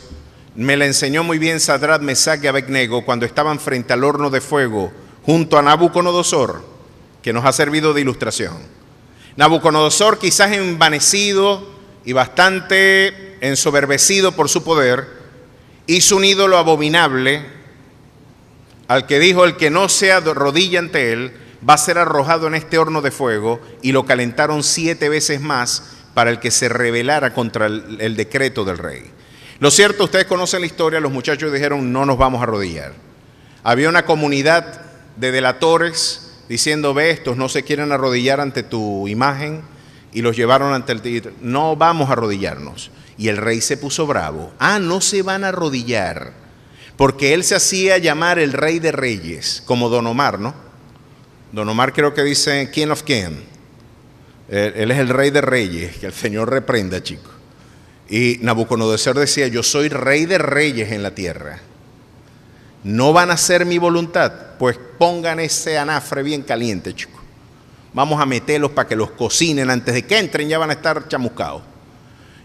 me la enseñó muy bien Sadrach, Mesach y Abednego cuando estaban frente al horno de fuego junto a Nabucodonosor, que nos ha servido de ilustración. Nabucodonosor, quizás envanecido y bastante ensoberbecido por su poder, hizo un ídolo abominable al que dijo: el que no se arrodilla ante él va a ser arrojado en este horno de fuego, y lo calentaron 7 veces más para el que se rebelara contra el decreto del rey. Lo cierto, ustedes conocen la historia, los muchachos dijeron: no nos vamos a arrodillar. Había una comunidad de delatores diciendo: ve, estos no se quieren arrodillar ante tu imagen, y los llevaron ante el... no vamos a arrodillarnos. Y el rey se puso bravo. No se van a arrodillar, porque él se hacía llamar el rey de reyes, como Don Omar, ¿no? Don Omar creo que dice King of King. Él es el rey de reyes, que el Señor reprenda, chicos. Y Nabucodonosor decía: yo soy rey de reyes en la tierra. ¿No van a hacer mi voluntad? Pues pongan ese anafre bien caliente, chicos. Vamos a meterlos para que los cocinen, antes de que entren ya van a estar chamuscados.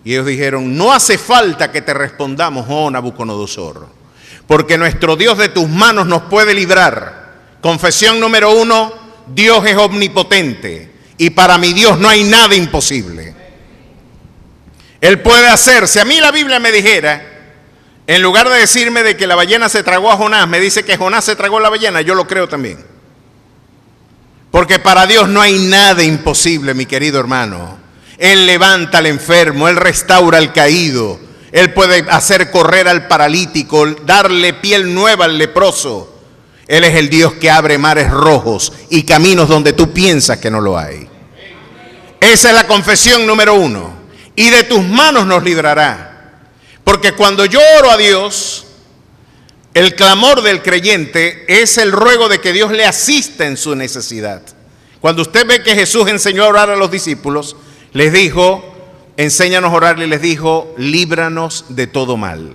Y ellos dijeron: no hace falta que te respondamos, oh Nabucodonosor, porque nuestro Dios de tus manos nos puede librar. Confesión número 1, Dios es omnipotente y para mi Dios no hay nada imposible. Él puede hacer. Si a mí la Biblia me dijera En lugar de decirme de que la ballena se tragó a Jonás, me dice que Jonás se tragó a la ballena, yo lo creo también. Porque para Dios no hay nada imposible, mi querido hermano. Él levanta al enfermo, Él restaura al caído, Él puede hacer correr al paralítico, darle piel nueva al leproso. Él es el Dios que abre mares rojos y caminos donde tú piensas que no lo hay. Esa es la confesión número 1. Y de tus manos nos librará. Porque cuando yo oro a Dios, el clamor del creyente es el ruego de que Dios le asista en su necesidad. Cuando usted ve que Jesús enseñó a orar a los discípulos, les dijo, enséñanos a orar, y les dijo, líbranos de todo mal.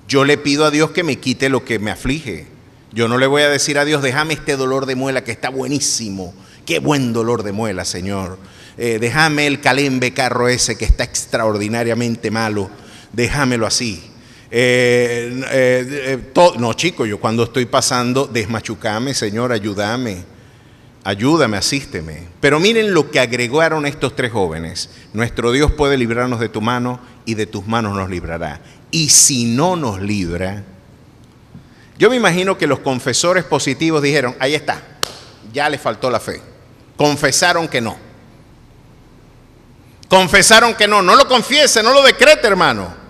Yo le pido a Dios que me quite lo que me aflige. Yo no le voy a decir a Dios, déjame este dolor de muela que está buenísimo. Qué buen dolor de muela, Señor. Déjame el calembe carro ese que está extraordinariamente malo. Déjamelo así. No, chico, yo cuando estoy pasando, desmachucame, Señor, ayúdame. Ayúdame, asísteme. Pero miren lo que agregaron estos 3 jóvenes. Nuestro Dios puede librarnos de tu mano y de tus manos nos librará. Y si no nos libra, yo me imagino que los confesores positivos dijeron, ahí está, ya le faltó la fe. Confesaron que no. Confesaron que no. No lo confiese, no lo decrete, hermano.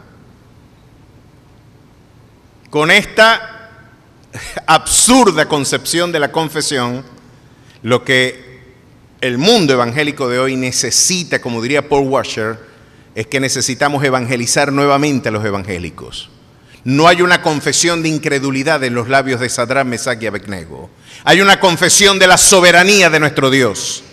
Con esta absurda concepción de la confesión, lo que el mundo evangélico de hoy necesita, como diría Paul Washer, es que necesitamos evangelizar nuevamente a los evangélicos. No hay una confesión de incredulidad en los labios de Sadrach, Mesach y Abednego. Hay una confesión de la soberanía de nuestro Dios.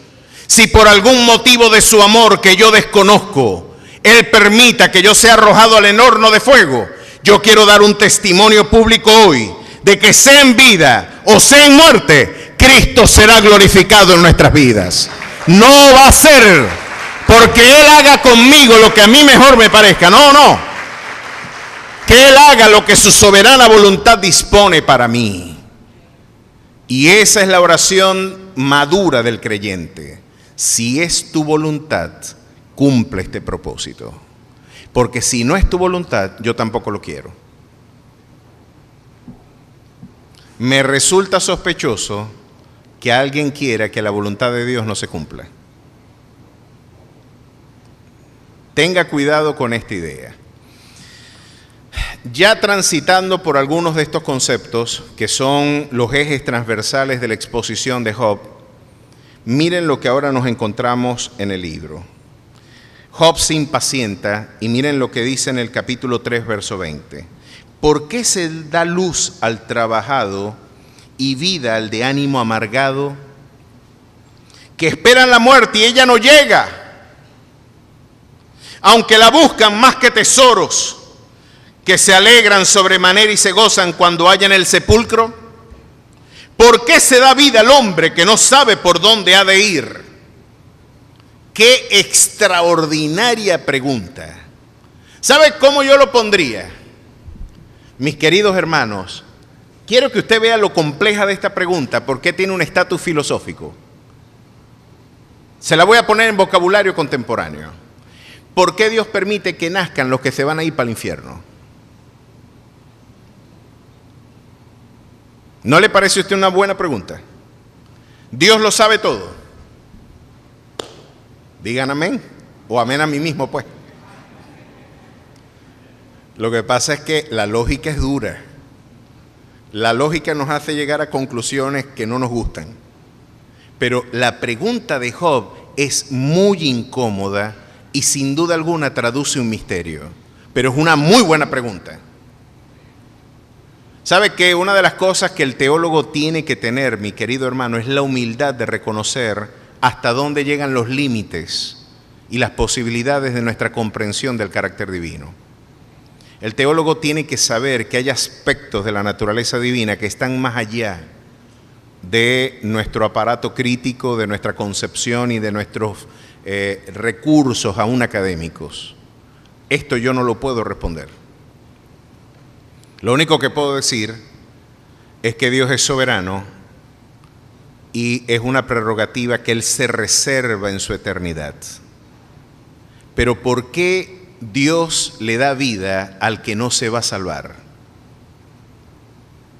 Si por algún motivo de su amor que yo desconozco, Él permita que yo sea arrojado al horno de fuego, yo quiero dar un testimonio público hoy de que sea en vida o sea en muerte, Cristo será glorificado en nuestras vidas. No va a ser porque Él haga conmigo lo que a mí mejor me parezca. No. Que Él haga lo que su soberana voluntad dispone para mí. Y esa es la oración madura del creyente. Si es tu voluntad, cumple este propósito. Porque si no es tu voluntad, yo tampoco lo quiero. Me resulta sospechoso que alguien quiera que la voluntad de Dios no se cumpla. Tenga cuidado con esta idea. Ya transitando por algunos de estos conceptos, que son los ejes transversales de la exposición de Job, miren lo que ahora nos encontramos en el libro. Job se impacienta y miren lo que dice en el capítulo 3, verso 20. ¿Por qué se da luz al trabajado y vida al de ánimo amargado? Que esperan la muerte y ella no llega, aunque la buscan más que tesoros, que se alegran sobremanera y se gozan cuando hallan el sepulcro. ¿Por qué se da vida al hombre que no sabe por dónde ha de ir? Qué extraordinaria pregunta. ¿Sabe cómo yo lo pondría? Mis queridos hermanos, quiero que usted vea lo compleja de esta pregunta, porque tiene un estatus filosófico. Se la voy a poner en vocabulario contemporáneo. ¿Por qué Dios permite que nazcan los que se van a ir para el infierno? ¿No le parece a usted una buena pregunta? Dios lo sabe todo. Digan amén, o amén a mí mismo, pues. Lo que pasa es que la lógica es dura. La lógica nos hace llegar a conclusiones que no nos gustan. Pero la pregunta de Job es muy incómoda y sin duda alguna traduce un misterio. Pero es una muy buena pregunta. ¿Sabe que una de las cosas que el teólogo tiene que tener, mi querido hermano, es la humildad de reconocer hasta dónde llegan los límites y las posibilidades de nuestra comprensión del carácter divino? El teólogo tiene que saber que hay aspectos de la naturaleza divina que están más allá de nuestro aparato crítico, de nuestra concepción y de nuestros recursos aún académicos. Esto yo no lo puedo responder. Lo único que puedo decir es que Dios es soberano y es una prerrogativa que Él se reserva en su eternidad. Pero ¿por qué Dios le da vida al que no se va a salvar?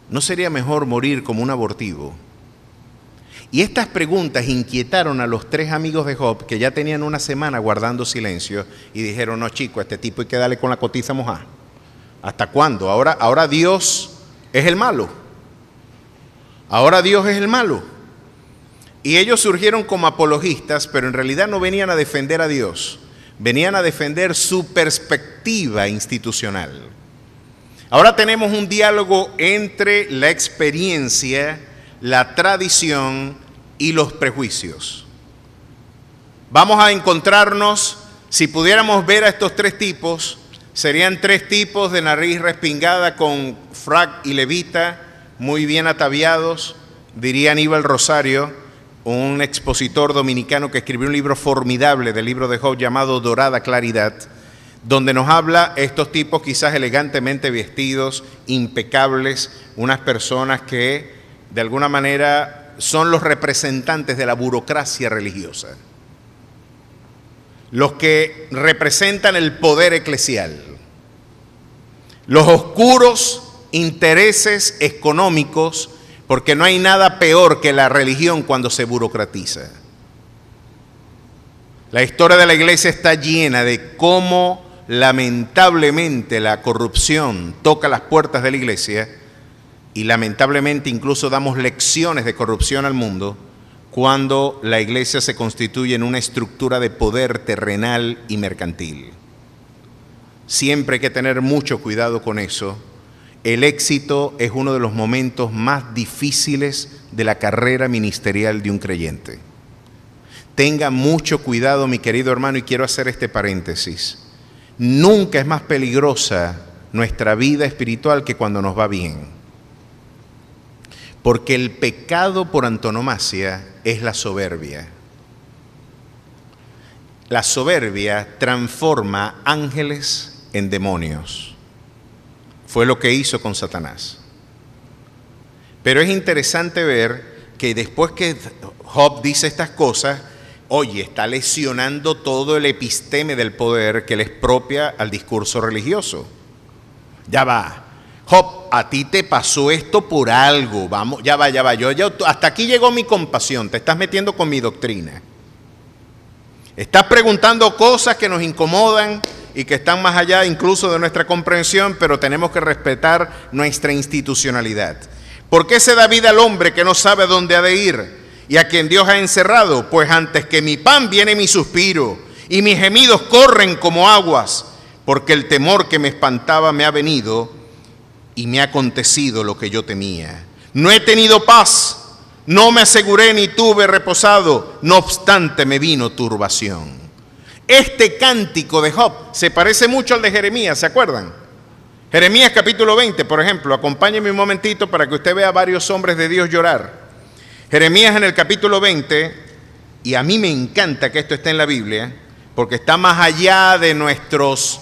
¿No sería mejor morir como un abortivo? Y estas preguntas inquietaron a los 3 amigos de Job, que ya tenían una semana guardando silencio, y dijeron: no, chico, a este tipo hay que darle con la cotiza mojada. ¿Hasta cuándo? Ahora Dios es el malo. Ahora Dios es el malo. Y ellos surgieron como apologistas, pero en realidad no venían a defender a Dios, venían a defender su perspectiva institucional. Ahora tenemos un diálogo entre la experiencia, la tradición y los prejuicios. Vamos a encontrarnos, si pudiéramos ver a estos 3 tipos, serían 3 tipos de nariz respingada con frac y levita, muy bien ataviados, diría Aníbal Rosario, un expositor dominicano que escribió un libro formidable del libro de Job llamado Dorada Claridad, donde nos habla estos tipos quizás elegantemente vestidos, impecables, unas personas que de alguna manera son los representantes de la burocracia religiosa, los que representan el poder eclesial, los oscuros intereses económicos, porque no hay nada peor que la religión cuando se burocratiza. La historia de la iglesia está llena de cómo lamentablemente la corrupción toca las puertas de la iglesia, y lamentablemente incluso damos lecciones de corrupción al mundo cuando la iglesia se constituye en una estructura de poder terrenal y mercantil. Siempre hay que tener mucho cuidado con eso. El éxito es uno de los momentos más difíciles de la carrera ministerial de un creyente. Tenga mucho cuidado, mi querido hermano, y quiero hacer este paréntesis. Nunca es más peligrosa nuestra vida espiritual que cuando nos va bien. Porque el pecado por antonomasia es la soberbia. La soberbia transforma ángeles en demonios. Fue lo que hizo con Satanás. Pero es interesante ver que después que Job dice estas cosas, oye, está lesionando todo el episteme del poder que le es propia al discurso religioso. Ya va. Job, a ti te pasó esto por algo, vamos, ya va, hasta aquí llegó mi compasión, te estás metiendo con mi doctrina. Estás preguntando cosas que nos incomodan y que están más allá incluso de nuestra comprensión, pero tenemos que respetar nuestra institucionalidad. ¿Por qué se da vida al hombre que no sabe dónde ha de ir y a quien Dios ha encerrado? Pues antes que mi pan viene mi suspiro y mis gemidos corren como aguas, porque el temor que me espantaba me ha venido y me ha acontecido lo que yo temía. No he tenido paz, no me aseguré ni tuve reposado, no obstante me vino turbación. Este cántico de Job se parece mucho al de Jeremías, ¿se acuerdan? Jeremías capítulo 20, por ejemplo, acompáñenme un momentito para que usted vea a varios hombres de Dios llorar. Jeremías en el capítulo 20, y a mí me encanta que esto esté en la Biblia, porque está más allá de nuestros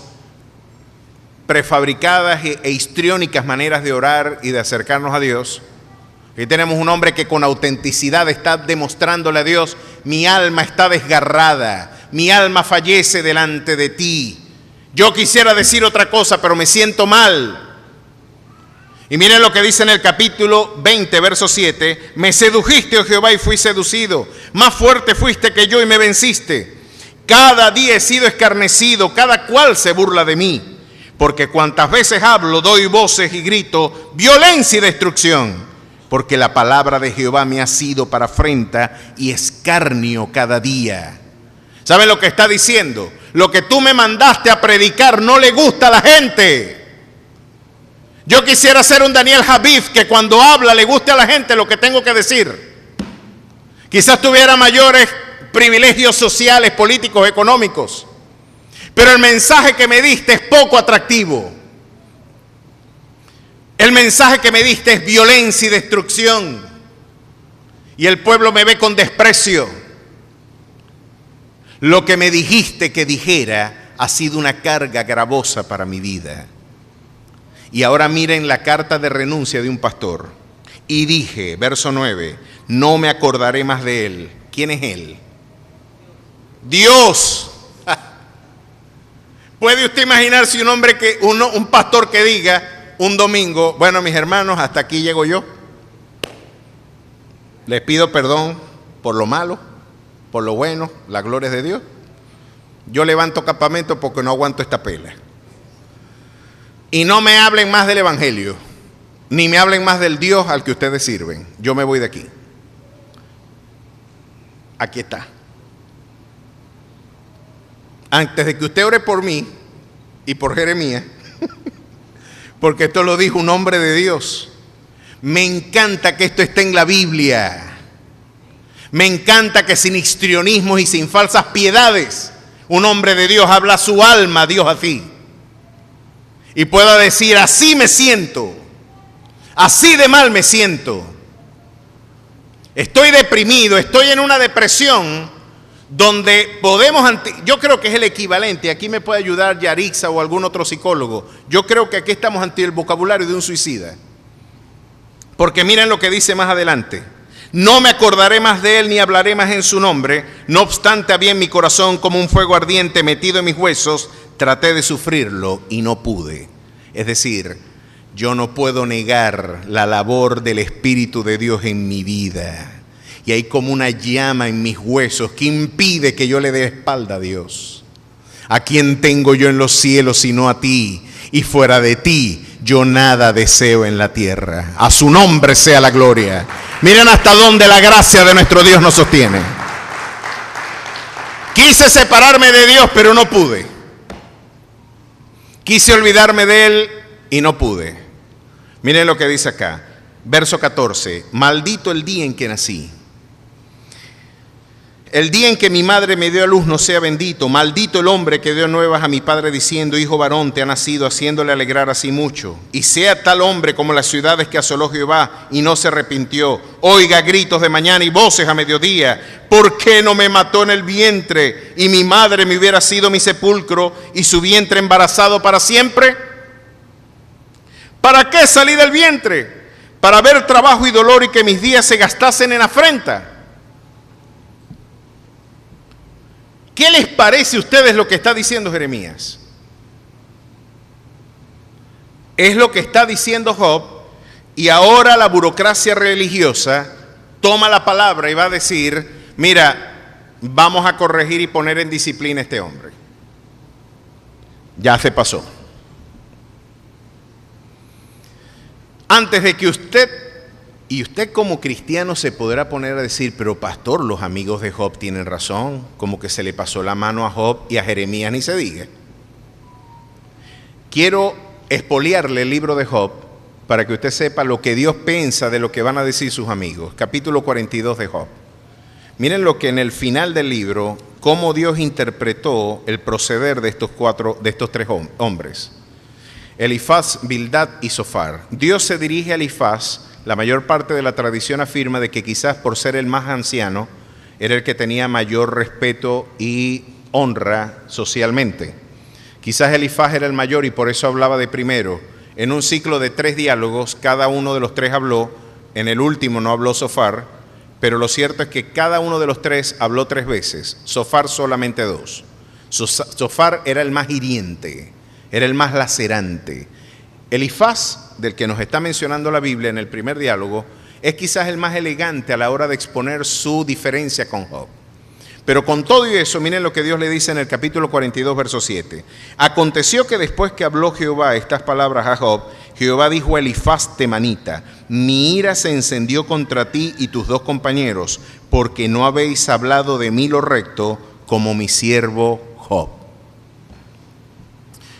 prefabricadas e histriónicas maneras de orar y de acercarnos a Dios. Aquí tenemos un hombre que con autenticidad está demostrándole a Dios: mi alma está desgarrada, mi alma fallece delante de ti. Yo quisiera decir otra cosa, pero me siento mal. Y miren lo que dice en el capítulo 20, verso 7. Me sedujiste, oh Jehová, y fui seducido. Más fuerte fuiste que yo y me venciste. Cada día he sido escarnecido, cada cual se burla de mí. Porque cuantas veces hablo, doy voces y grito, violencia y destrucción. Porque la palabra de Jehová me ha sido para afrenta y escarnio cada día. ¿Saben lo que está diciendo? Lo que tú me mandaste a predicar no le gusta a la gente. Yo quisiera ser un Daniel Habib que cuando habla le guste a la gente lo que tengo que decir. Quizás tuviera mayores privilegios sociales, políticos, económicos. Pero el mensaje que me diste es poco atractivo. El mensaje que me diste es violencia y destrucción. Y el pueblo me ve con desprecio. Lo que me dijiste que dijera ha sido una carga gravosa para mi vida. Y ahora miren la carta de renuncia de un pastor. Y dije, verso 9, no me acordaré más de él. ¿Quién es él? Dios. ¿Puede usted imaginarse un pastor que diga un domingo, bueno, mis hermanos, hasta aquí llego yo? Les pido perdón por lo malo, por lo bueno, la gloria es de Dios. Yo levanto campamento porque no aguanto esta pela. Y no me hablen más del evangelio, ni me hablen más del Dios al que ustedes sirven. Yo me voy de aquí. Aquí está. Antes de que usted ore por mí y por Jeremías, porque esto lo dijo un hombre de Dios. Me encanta que esto esté en la Biblia. Me encanta que sin histrionismos y sin falsas piedades, un hombre de Dios habla a su alma, Dios así. Y pueda decir, así me siento, así de mal me siento. Estoy deprimido, estoy en una depresión donde yo creo que es el equivalente, aquí me puede ayudar Yarixa o algún otro psicólogo. Yo creo que aquí estamos ante el vocabulario de un suicida. Porque miren lo que dice más adelante. No me acordaré más de él ni hablaré más en su nombre. No obstante, había en mi corazón como un fuego ardiente metido en mis huesos. Traté de sufrirlo y no pude. Es decir, yo no puedo negar la labor del Espíritu de Dios en mi vida. Y hay como una llama en mis huesos que impide que yo le dé espalda a Dios. ¿A quién tengo yo en los cielos sino a ti? Y fuera de ti yo nada deseo en la tierra. A su nombre sea la gloria. Miren hasta dónde la gracia de nuestro Dios nos sostiene. Quise separarme de Dios, pero no pude. Quise olvidarme de Él y no pude. Miren lo que dice acá. Verso 14. Maldito el día en que nací. El día en que mi madre me dio a luz no sea bendito. Maldito el hombre que dio nuevas a mi padre diciendo, hijo varón te ha nacido, haciéndole alegrar así mucho. Y sea tal hombre como las ciudades que asoló Jehová y no se arrepintió. Oiga gritos de mañana y voces a mediodía. ¿Por qué no me mató en el vientre? Y mi madre me hubiera sido mi sepulcro y su vientre embarazado para siempre. ¿Para qué salí del vientre? Para ver trabajo y dolor y que mis días se gastasen en afrenta. ¿Qué les parece a ustedes lo que está diciendo Jeremías? Es lo que está diciendo Job, y ahora la burocracia religiosa toma la palabra y va a decir, mira, vamos a corregir y poner en disciplina a este hombre. Ya se pasó. Antes de que usted como cristiano se podrá poner a decir, pero pastor, los amigos de Job tienen razón, como que se le pasó la mano a Job y a Jeremías ni se diga. Quiero expoliarle el libro de Job para que usted sepa lo que Dios piensa de lo que van a decir sus amigos. Capítulo 42 de Job. Miren lo que en el final del libro, cómo Dios interpretó el proceder de estos tres hombres. Elifaz, Bildad y Zofar. Dios se dirige a Elifaz. La mayor parte de la tradición afirma de que quizás por ser el más anciano, era el que tenía mayor respeto y honra socialmente. Quizás Elifaz era el mayor y por eso hablaba de primero. En un ciclo de 3 diálogos, cada uno de los 3 habló. En el último no habló Zofar, pero lo cierto es que cada uno de los 3 habló 3 veces. Zofar solamente 2. Zofar era el más hiriente, era el más lacerante. Elifaz, del que nos está mencionando la Biblia en el primer diálogo, es quizás el más elegante a la hora de exponer su diferencia con Job. Pero con todo y eso, miren lo que Dios le dice en el capítulo 42, verso 7. Aconteció que después que habló Jehová estas palabras a Job, Jehová dijo a Elifaz temanita, mi ira se encendió contra ti y tus 2 compañeros, porque no habéis hablado de mí lo recto como mi siervo Job.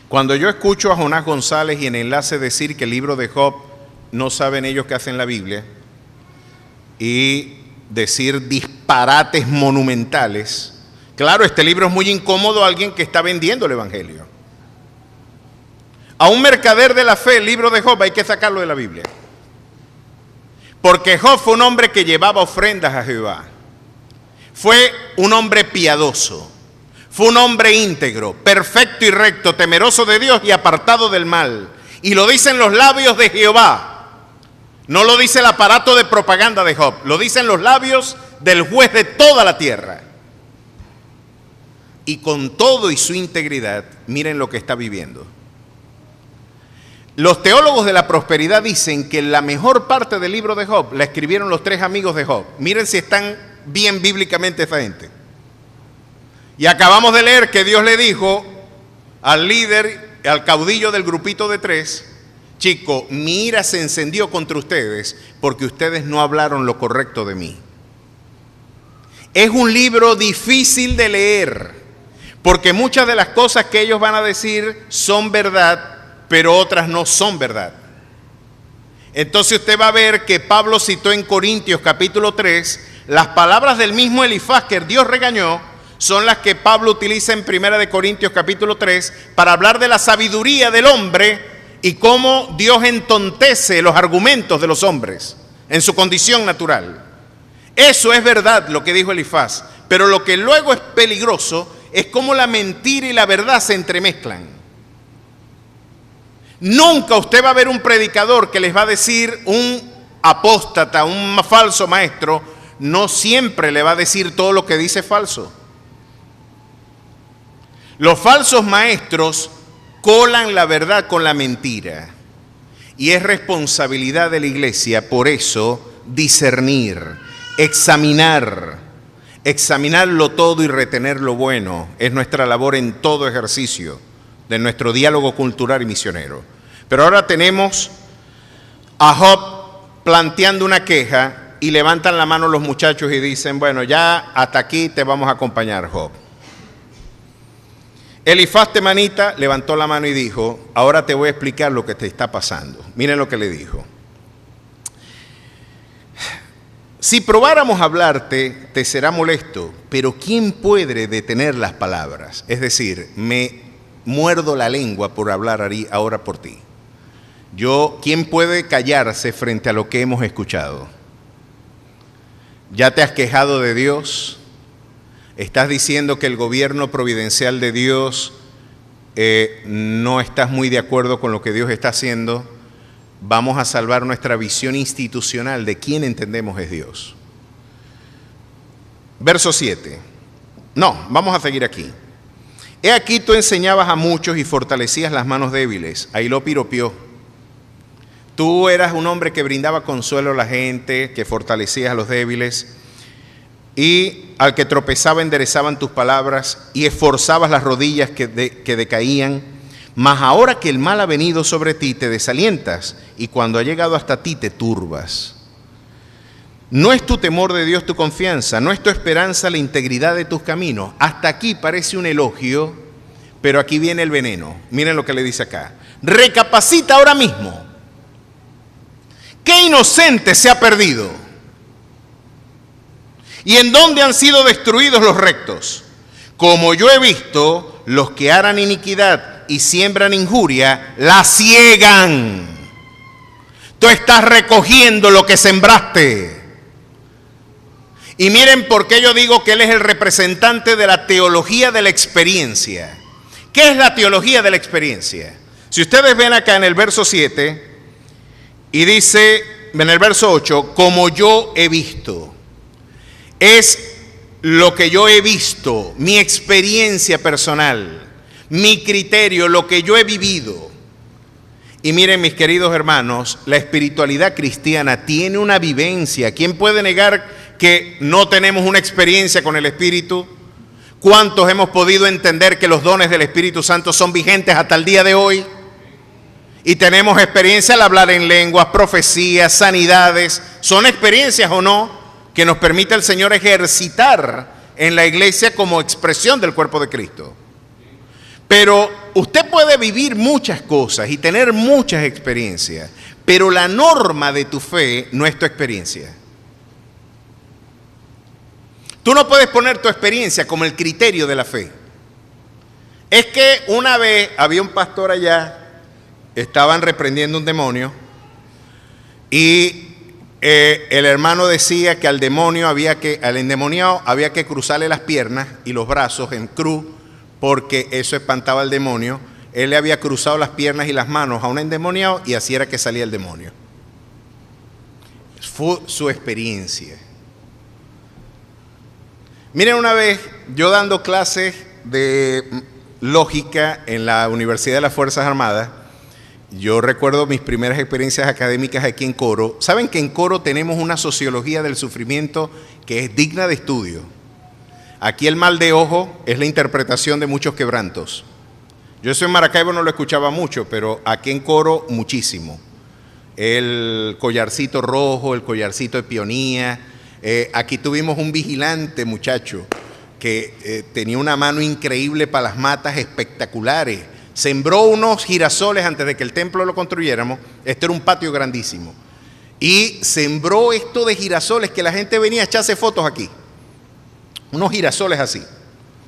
Cuando yo escucho a Jonás González y en enlace decir que el libro de Job no saben ellos qué hacen la Biblia y decir disparates monumentales, claro, este libro es muy incómodo a alguien que está vendiendo el evangelio. A un mercader de la fe, el libro de Job hay que sacarlo de la Biblia. Porque Job fue un hombre que llevaba ofrendas a Jehová. Fue un hombre piadoso. Fue un hombre íntegro, perfecto y recto, temeroso de Dios y apartado del mal. Y lo dicen los labios de Jehová. No lo dice el aparato de propaganda de Job. Lo dicen los labios del juez de toda la tierra. y con todo y su integridad, miren lo que está viviendo. Los teólogos de la prosperidad dicen que la mejor parte del libro de Job la escribieron los 3 amigos de Job. Miren si están bien bíblicamente esta gente. Y acabamos de leer que Dios le dijo al líder, al caudillo del grupito de 3, chico, mi ira se encendió contra ustedes porque ustedes no hablaron lo correcto de mí. Es un libro difícil de leer, porque muchas de las cosas que ellos van a decir son verdad, pero otras no son verdad. Entonces usted va a ver que Pablo citó en Corintios capítulo 3, las palabras del mismo Elifaz que Dios regañó, son las que Pablo utiliza en 1 Corintios capítulo 3 para hablar de la sabiduría del hombre y cómo Dios entontece los argumentos de los hombres en su condición natural. Eso es verdad lo que dijo Elifaz, pero lo que luego es peligroso es cómo la mentira y la verdad se entremezclan. Nunca usted va a ver un predicador que les va a decir, un apóstata, un falso maestro, no siempre le va a decir todo lo que dice falso. Los falsos maestros colan la verdad con la mentira. Y es responsabilidad de la iglesia, por eso, discernir, examinarlo todo y retener lo bueno. Es nuestra labor en todo ejercicio de nuestro diálogo cultural y misionero. Pero ahora tenemos a Job planteando una queja y levantan la mano los muchachos y dicen, bueno, ya hasta aquí te vamos a acompañar, Job. Elifaz temanita levantó la mano y dijo, ahora te voy a explicar lo que te está pasando. Miren lo que le dijo. Si probáramos a hablarte, te será molesto, pero ¿quién puede detener las palabras? Es decir, me muerdo la lengua por hablar ahora por ti. ¿Quién puede callarse frente a lo que hemos escuchado? ¿Ya te has quejado de Dios? ¿Estás diciendo que el gobierno providencial de Dios no estás muy de acuerdo con lo que Dios está haciendo? Vamos a salvar nuestra visión institucional de quién entendemos es Dios. Verso 7. No, vamos a seguir aquí. He aquí tú enseñabas a muchos y fortalecías las manos débiles. Ahí lo piropió. Tú eras un hombre que brindaba consuelo a la gente, que fortalecías a los débiles. Y al que tropezaba enderezaban tus palabras y esforzabas las rodillas que decaían. Mas ahora que el mal ha venido sobre ti, te desalientas y cuando ha llegado hasta ti te turbas. No es tu temor de Dios tu confianza, no es tu esperanza la integridad de tus caminos. Hasta aquí parece un elogio, pero aquí viene el veneno. Miren lo que le dice acá. Recapacita ahora mismo. ¿Qué inocente se ha perdido? ¿Y en dónde han sido destruidos los rectos? Como yo he visto, los que harán iniquidad y siembran injuria, la ciegan. Tú estás recogiendo lo que sembraste. Y miren por qué yo digo que él es el representante de la teología de la experiencia. ¿Qué es la teología de la experiencia? Si ustedes ven acá en el verso 7, y dice en el verso 8, como yo he visto. Es lo que yo he visto, mi experiencia personal, mi criterio, lo que yo he vivido. Y miren, mis queridos hermanos, la espiritualidad cristiana tiene una vivencia. ¿Quién puede negar que no tenemos una experiencia con el Espíritu? ¿Cuántos hemos podido entender que los dones del Espíritu Santo son vigentes hasta el día de hoy? Y tenemos experiencia al hablar en lenguas, profecías, sanidades. ¿Son experiencias o no que nos permite el Señor ejercitar en la iglesia como expresión del cuerpo de Cristo? Pero usted puede vivir muchas cosas y tener muchas experiencias, pero la norma de tu fe no es tu experiencia. Tú no puedes poner tu experiencia como el criterio de la fe. Es que una vez había un pastor allá, estaban reprendiendo un demonio y el hermano decía que al endemoniado había que cruzarle las piernas y los brazos en cruz porque eso espantaba al demonio. Él le había cruzado las piernas y las manos a un endemoniado y así era que salía el demonio. Fue su experiencia. Miren, una vez yo dando clases de lógica en la Universidad de las Fuerzas Armadas. Yo recuerdo mis primeras experiencias académicas aquí en Coro. Saben que en Coro tenemos una sociología del sufrimiento que es digna de estudio. Aquí el mal de ojo es la interpretación de muchos quebrantos. Yo eso en Maracaibo no lo escuchaba mucho, pero aquí en Coro muchísimo. El collarcito rojo, el collarcito de peonía. Aquí tuvimos un vigilante, muchacho, que tenía una mano increíble para las matas, espectaculares. Sembró unos girasoles antes de que el templo lo construyéramos. Este era un patio grandísimo. Y sembró esto de girasoles que la gente venía a echarse fotos aquí. Unos girasoles así.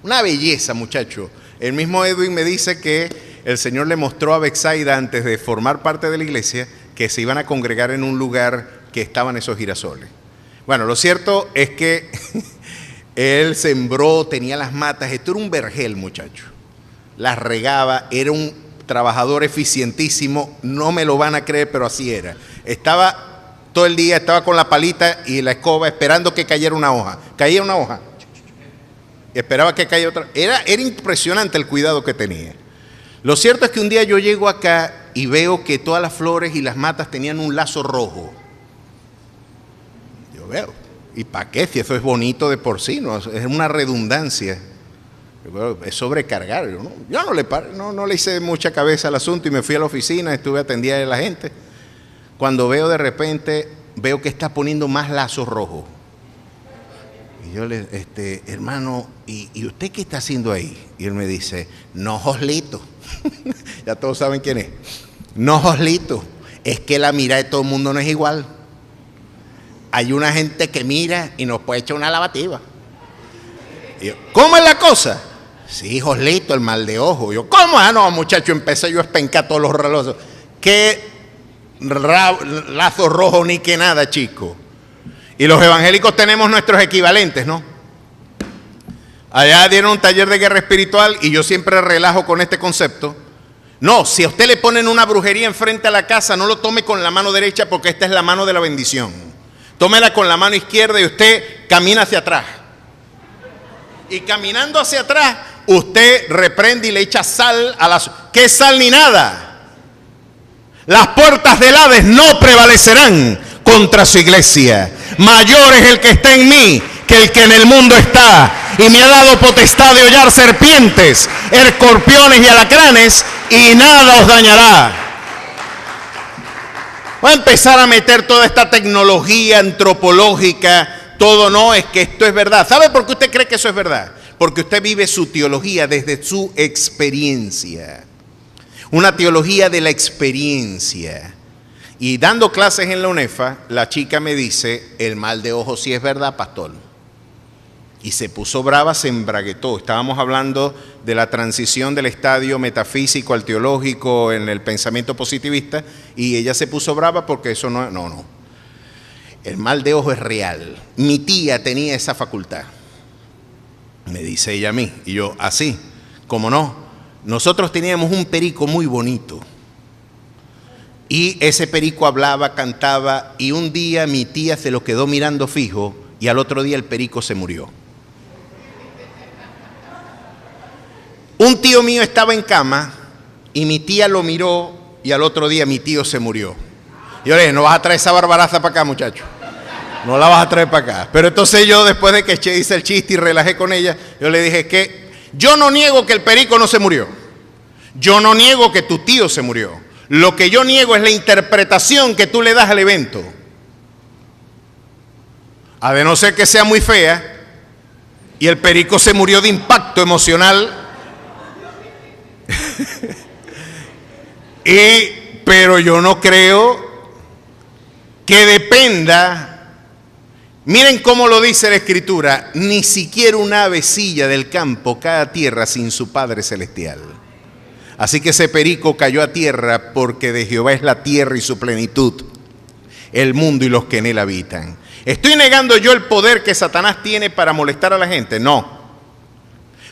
Una belleza, muchacho. El mismo Edwin me dice que el Señor le mostró a Betsaida antes de formar parte de la iglesia que se iban a congregar en un lugar que estaban esos girasoles. Bueno, lo cierto es que él sembró, tenía las matas. Esto era un vergel, muchacho. Las regaba, era un trabajador eficientísimo, no me lo van a creer, pero así era. Estaba todo el día, estaba con la palita y la escoba esperando que cayera una hoja. Caía una hoja, esperaba que cayera otra. Era impresionante el cuidado que tenía. Lo cierto es que un día yo llego acá y veo que todas las flores y las matas tenían un lazo rojo. Yo veo, ¿y para qué? Si eso es bonito de por sí, ¿no? Es una redundancia. Es sobrecargar. Yo no le hice mucha cabeza al asunto y me fui a la oficina, estuve atendiendo a la gente. Cuando veo de repente, veo que está poniendo más lazos rojos. Y yo le, hermano, ¿y usted qué está haciendo ahí? Y él me dice, no, Joslito. Ya todos saben quién es. No, Joslito, es que la mirada de todo el mundo no es igual. Hay una gente que mira y nos puede echar una lavativa. Y yo, ¿cómo es la cosa? Sí, Joslito, el mal de ojo. Yo, ¿cómo? Ah, no, muchacho, empecé yo a espencar todos los relojes. ¿Qué lazo rojo ni que nada, chico? Y los evangélicos tenemos nuestros equivalentes, ¿no? Allá dieron un taller de guerra espiritual y yo siempre relajo con este concepto. No, si a usted le ponen una brujería enfrente a la casa, no lo tome con la mano derecha porque esta es la mano de la bendición. Tómela con la mano izquierda y usted camina hacia atrás. Y caminando hacia atrás, usted reprende y le echa sal a las... ¿Qué sal ni nada? Las puertas del Hades no prevalecerán contra su iglesia. Mayor es el que está en mí que el que en el mundo está. Y me ha dado potestad de hollar serpientes, escorpiones y alacranes, y nada os dañará. Voy a empezar a meter toda esta tecnología antropológica. Todo no, es que esto es verdad. ¿Sabe por qué usted cree que eso es verdad? Porque usted vive su teología desde su experiencia. Una teología de la experiencia. Y dando clases en la UNEFA, la chica me dice, el mal de ojo sí es verdad, pastor. Y se puso brava, se embraguetó. Estábamos hablando de la transición del estadio metafísico al teológico en el pensamiento positivista, y ella se puso brava porque eso no. El mal de ojo es real. Mi tía tenía esa facultad. Me dice ella a mí. Y yo, así, ¿cómo no? Nosotros teníamos un perico muy bonito. Y ese perico hablaba, cantaba, y un día mi tía se lo quedó mirando fijo y al otro día el perico se murió. Un tío mío estaba en cama y mi tía lo miró y al otro día mi tío se murió. Y yo le dije, no vas a traer esa barbaraza para acá, muchacho. No la vas a traer para acá. Pero entonces yo, después de que hice el chiste y relajé con ella, yo le dije que yo no niego que el perico no se murió. Yo no niego que tu tío se murió. Lo que yo niego es la interpretación que tú le das al evento. A de no ser que sea muy fea y el perico se murió de impacto emocional. Pero yo no creo que dependa. Miren cómo lo dice la Escritura, ni siquiera una avecilla del campo cae a tierra sin su Padre Celestial. Así que ese perico cayó a tierra porque de Jehová es la tierra y su plenitud, el mundo y los que en él habitan. ¿Estoy negando yo el poder que Satanás tiene para molestar a la gente? No.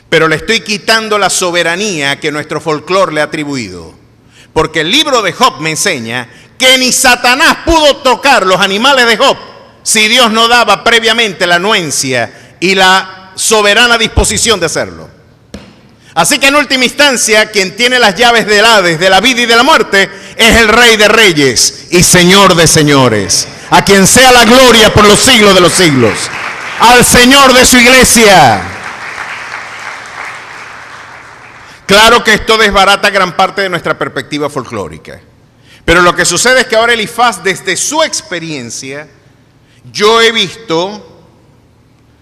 Pero le estoy quitando la soberanía que nuestro folclore le ha atribuido. Porque el libro de Job me enseña que ni Satanás pudo tocar los animales de Job si Dios no daba previamente la anuencia y la soberana disposición de hacerlo. Así que en última instancia, quien tiene las llaves del Hades, de la vida y de la muerte, es el Rey de Reyes y Señor de Señores, a quien sea la gloria por los siglos de los siglos, al Señor de su iglesia. Claro que esto desbarata gran parte de nuestra perspectiva folclórica, pero lo que sucede es que ahora Elifaz, desde su experiencia,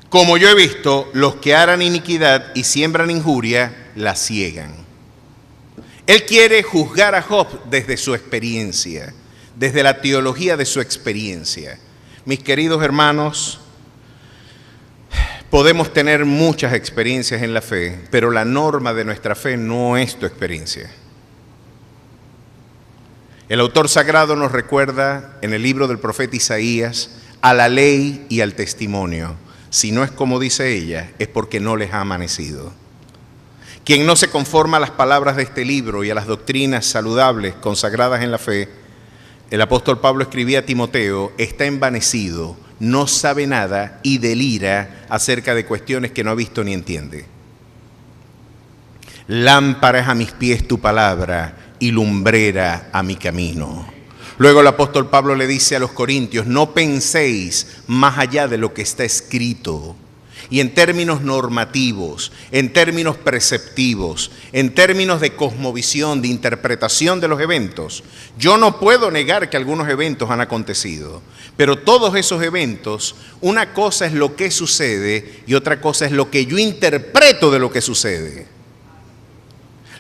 como yo he visto, los que harán iniquidad y siembran injuria, la ciegan. Él quiere juzgar a Job desde su experiencia, desde la teología de su experiencia. Mis queridos hermanos, podemos tener muchas experiencias en la fe, pero la norma de nuestra fe no es tu experiencia. El autor sagrado nos recuerda en el libro del profeta Isaías a la ley y al testimonio. Si no es como dice ella, es porque no les ha amanecido. Quien no se conforma a las palabras de este libro y a las doctrinas saludables consagradas en la fe, el apóstol Pablo escribía a Timoteo, está envanecido, no sabe nada y delira acerca de cuestiones que no ha visto ni entiende. Lámpara es a mis pies tu palabra y lumbrera a mi camino. Luego el apóstol Pablo le dice a los corintios, no penséis más allá de lo que está escrito. Y en términos normativos, en términos preceptivos, en términos de cosmovisión, de interpretación de los eventos, yo no puedo negar que algunos eventos han acontecido, pero todos esos eventos, una cosa es lo que sucede y otra cosa es lo que yo interpreto de lo que sucede.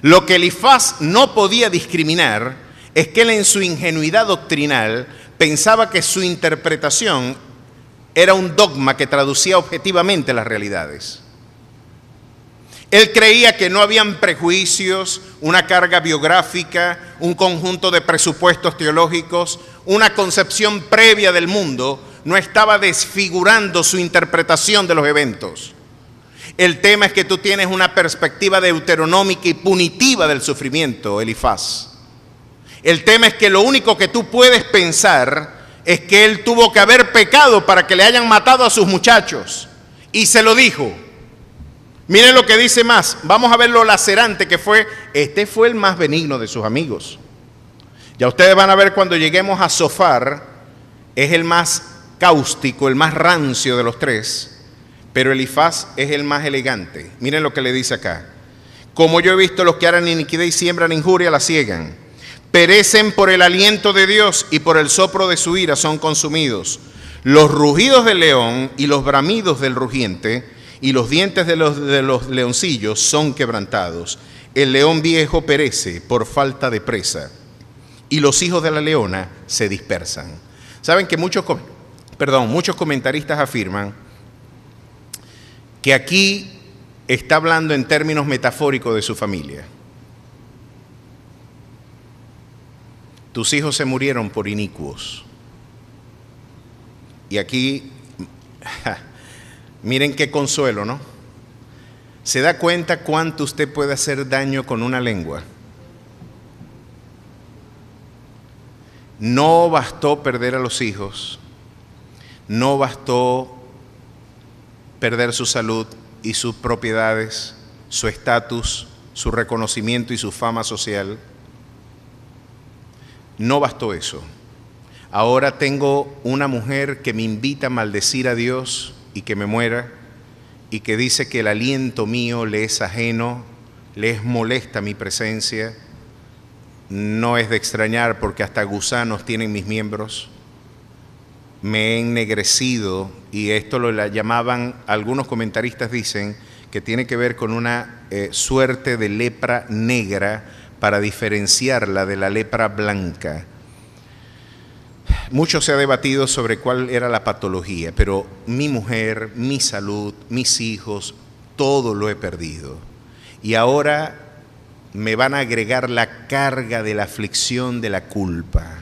Lo que Elifaz no podía discriminar es que él en su ingenuidad doctrinal pensaba que su interpretación era un dogma que traducía objetivamente las realidades. Él creía que no habían prejuicios, una carga biográfica, un conjunto de presupuestos teológicos, una concepción previa del mundo, no estaba desfigurando su interpretación de los eventos. El tema es que tú tienes una perspectiva deuteronómica y punitiva del sufrimiento, Elifaz. El tema es que lo único que tú puedes pensar es que él tuvo que haber pecado para que le hayan matado a sus muchachos. Y se lo dijo. Miren lo que dice más. Vamos a ver lo lacerante que fue. Este fue el más benigno de sus amigos. Ya ustedes van a ver cuando lleguemos a Zofar, es el más cáustico, el más rancio de los tres. Pero Elifaz es el más elegante. Miren lo que le dice acá. Como yo he visto, los que harán iniquidad y siembran injuria la ciegan. Perecen por el aliento de Dios y por el soplo de su ira son consumidos. Los rugidos del león y los bramidos del rugiente y los dientes de los leoncillos son quebrantados. El león viejo perece por falta de presa y los hijos de la leona se dispersan. Saben que muchos comentaristas afirman que aquí está hablando en términos metafóricos de su familia. Tus hijos se murieron por inicuos. Y aquí, miren qué consuelo, ¿no? ¿Se da cuenta cuánto usted puede hacer daño con una lengua? No bastó perder a los hijos, no bastó perder su salud y sus propiedades, su estatus, su reconocimiento y su fama social. No bastó eso. Ahora tengo una mujer que me invita a maldecir a Dios y que me muera, y que dice que el aliento mío le es ajeno, le es molesta mi presencia. No es de extrañar porque hasta gusanos tienen mis miembros. Me he ennegrecido, y esto lo llamaban, algunos comentaristas dicen que tiene que ver con una suerte de lepra negra, para diferenciarla de la lepra blanca. Mucho se ha debatido sobre cuál era la patología, pero mi mujer, mi salud, mis hijos, todo lo he perdido. Y ahora me van a agregar la carga de la aflicción de la culpa.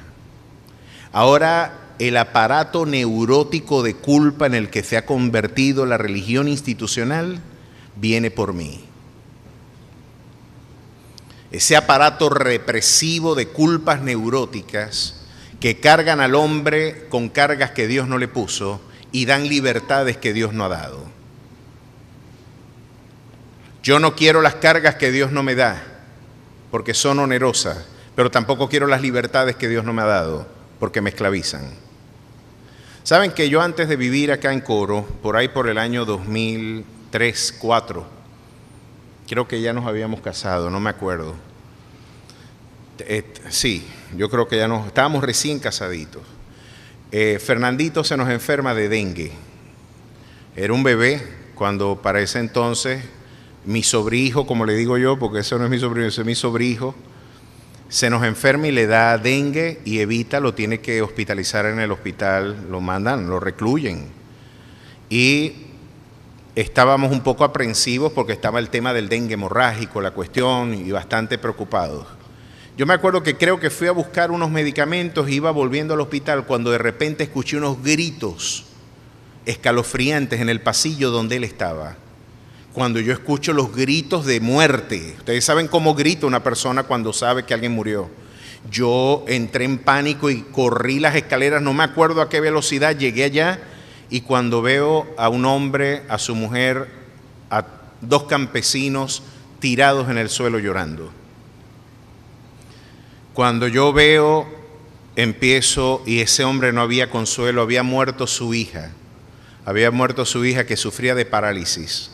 Ahora el aparato neurótico de culpa en el que se ha convertido la religión institucional viene por mí. Ese aparato represivo de culpas neuróticas que cargan al hombre con cargas que Dios no le puso y dan libertades que Dios no ha dado. Yo no quiero las cargas que Dios no me da, porque son onerosas, pero tampoco quiero las libertades que Dios no me ha dado, porque me esclavizan. Saben que yo antes de vivir acá en Coro, por ahí por el año 2003, 2004, creo que ya nos habíamos casado, no me acuerdo. Sí, yo creo que ya estábamos recién casaditos. Fernandito se nos enferma de dengue. Era un bebé cuando para ese entonces mi sobrihijo, como le digo yo, porque ese no es mi sobrino, ese es mi sobrihijo, se nos enferma y le da dengue y Evita lo tiene que hospitalizar en el hospital, lo mandan, lo recluyen. Y estábamos un poco aprensivos porque estaba el tema del dengue hemorrágico, la cuestión, y bastante preocupados. Yo me acuerdo que creo que fui a buscar unos medicamentos, iba volviendo al hospital cuando de repente escuché unos gritos escalofriantes en el pasillo donde él estaba. Cuando yo escucho los gritos de muerte, ustedes saben cómo grita una persona cuando sabe que alguien murió. Yo entré en pánico y corrí las escaleras, no me acuerdo a qué velocidad, llegué allá y cuando veo a un hombre, a su mujer, a dos campesinos tirados en el suelo llorando. Cuando yo veo, empiezo y ese hombre no había consuelo, había muerto su hija que sufría de parálisis.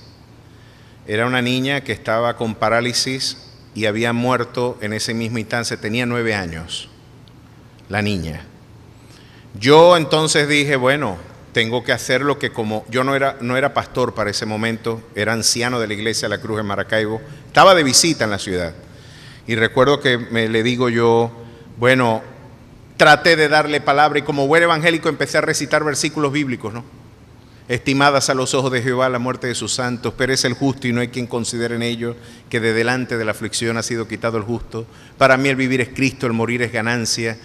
Era una niña que estaba con parálisis y había muerto en ese mismo instante, tenía 9 años, la niña. Yo entonces dije, bueno, tengo que hacer lo que como yo no era pastor para ese momento, era anciano de la iglesia de la Cruz en Maracaibo, estaba de visita en la ciudad. Y recuerdo que le digo yo, bueno, traté de darle palabra y como buen evangélico empecé a recitar versículos bíblicos, ¿no? Estimadas a los ojos de Jehová la muerte de sus santos, perece el justo y no hay quien considere en ello que de delante de la aflicción ha sido quitado el justo. Para mí el vivir es Cristo, el morir es ganancia.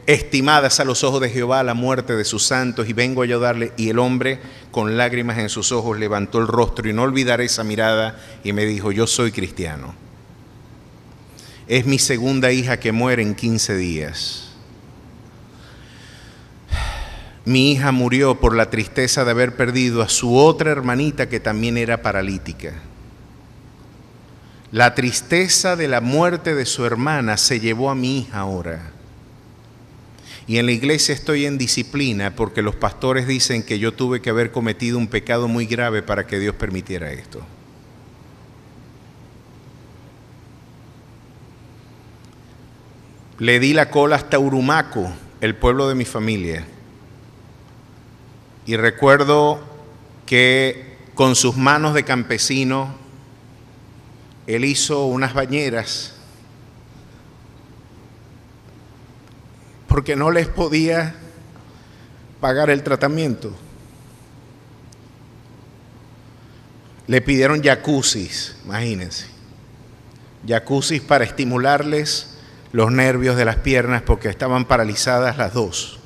Estimadas a los ojos de Jehová la muerte de sus santos y vengo a ayudarle. Y el hombre con lágrimas en sus ojos levantó el rostro y no olvidaré esa mirada y me dijo, yo soy cristiano. Es mi segunda hija que muere en 15 días. Mi hija murió por la tristeza de haber perdido a su otra hermanita que también era paralítica. La tristeza de la muerte de su hermana se llevó a mi hija ahora. Y en la iglesia estoy en disciplina porque los pastores dicen que yo tuve que haber cometido un pecado muy grave para que Dios permitiera esto. Le di la cola hasta Urumaco, el pueblo de mi familia. Y recuerdo que con sus manos de campesino, él hizo unas bañeras porque no les podía pagar el tratamiento. Le pidieron jacuzzis, imagínense, jacuzzis para estimularles los nervios de las piernas porque estaban paralizadas las dos.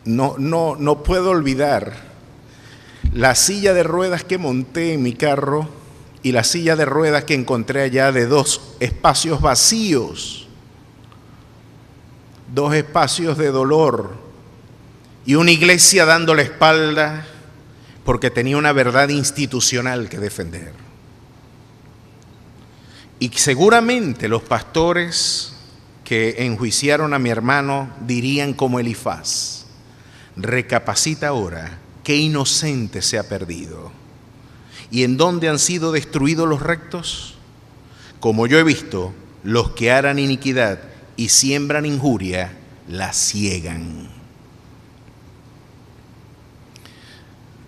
No puedo olvidar la silla de ruedas que monté en mi carro y la silla de ruedas que encontré allá de 2 espacios vacíos, 2 espacios de dolor y una iglesia dando la espalda porque tenía una verdad institucional que defender. Y seguramente los pastores que enjuiciaron a mi hermano dirían como Elifaz, recapacita ahora, qué inocente se ha perdido. ¿Y en dónde han sido destruidos los rectos? Como yo he visto, los que harán iniquidad y siembran injuria, la ciegan.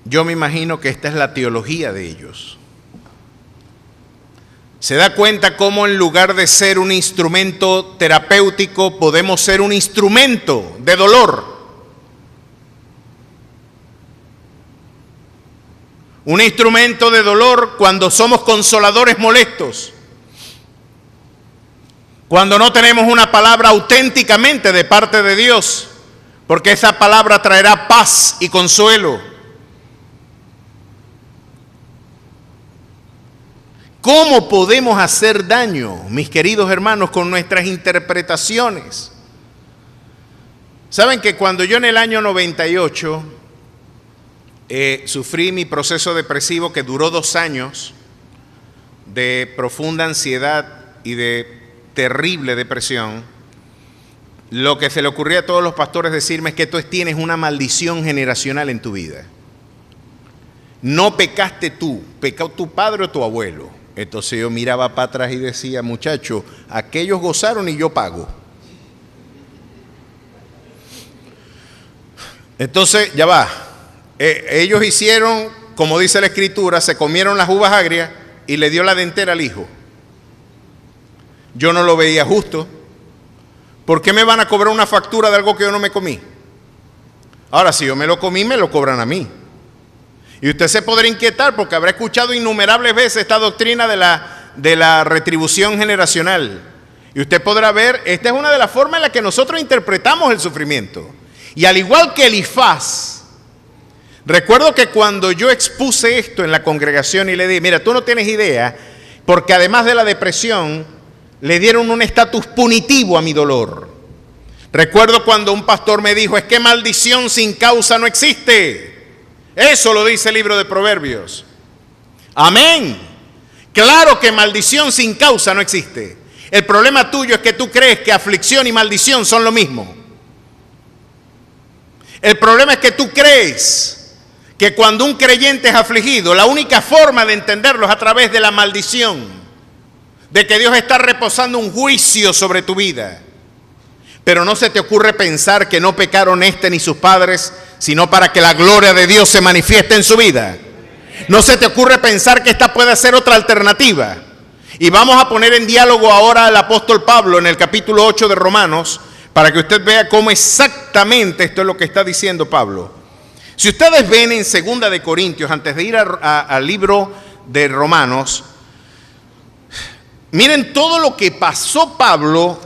Yo me imagino que esta es la teología de ellos. ¿Se da cuenta cómo en lugar de ser un instrumento terapéutico podemos ser un instrumento de dolor? Un instrumento de dolor cuando somos consoladores molestos, cuando no tenemos una palabra auténticamente de parte de Dios, porque esa palabra traerá paz y consuelo. ¿Cómo podemos hacer daño, mis queridos hermanos, con nuestras interpretaciones? Saben que cuando yo en el año 98 sufrí mi proceso depresivo que duró 2 años de profunda ansiedad y de terrible depresión, lo que se le ocurría a todos los pastores decirme es que tú tienes una maldición generacional en tu vida. No pecaste tú, pecó tu padre o tu abuelo. Entonces yo miraba para atrás y decía, muchacho, aquellos gozaron y yo pago. Entonces, ya va. Ellos hicieron, como dice la Escritura, se comieron las uvas agrias y le dio la dentera al hijo. Yo no lo veía justo. ¿Por qué me van a cobrar una factura de algo que yo no me comí? Ahora, si yo me lo comí, me lo cobran a mí. Y usted se podrá inquietar porque habrá escuchado innumerables veces esta doctrina de la retribución generacional. Y usted podrá ver, esta es una de las formas en las que nosotros interpretamos el sufrimiento. Y al igual que Elifaz, recuerdo que cuando yo expuse esto en la congregación y le dije, mira, tú no tienes idea, porque además de la depresión, le dieron un estatus punitivo a mi dolor. Recuerdo cuando un pastor me dijo, es que maldición sin causa no existe. Eso lo dice el libro de Proverbios. Amén. Claro que maldición sin causa no existe. El problema tuyo es que tú crees que aflicción y maldición son lo mismo. El problema es que tú crees que cuando un creyente es afligido, la única forma de entenderlo es a través de la maldición, de que Dios está reposando un juicio sobre tu vida. Pero no se te ocurre pensar que no pecaron ni sus padres, sino para que la gloria de Dios se manifieste en su vida. No se te ocurre pensar que esta puede ser otra alternativa. Y vamos a poner en diálogo ahora al apóstol Pablo en el capítulo 8 de Romanos, para que usted vea cómo exactamente esto es lo que está diciendo Pablo. Si ustedes ven en 2 de Corintios, antes de ir al libro de Romanos, miren todo lo que pasó Pablo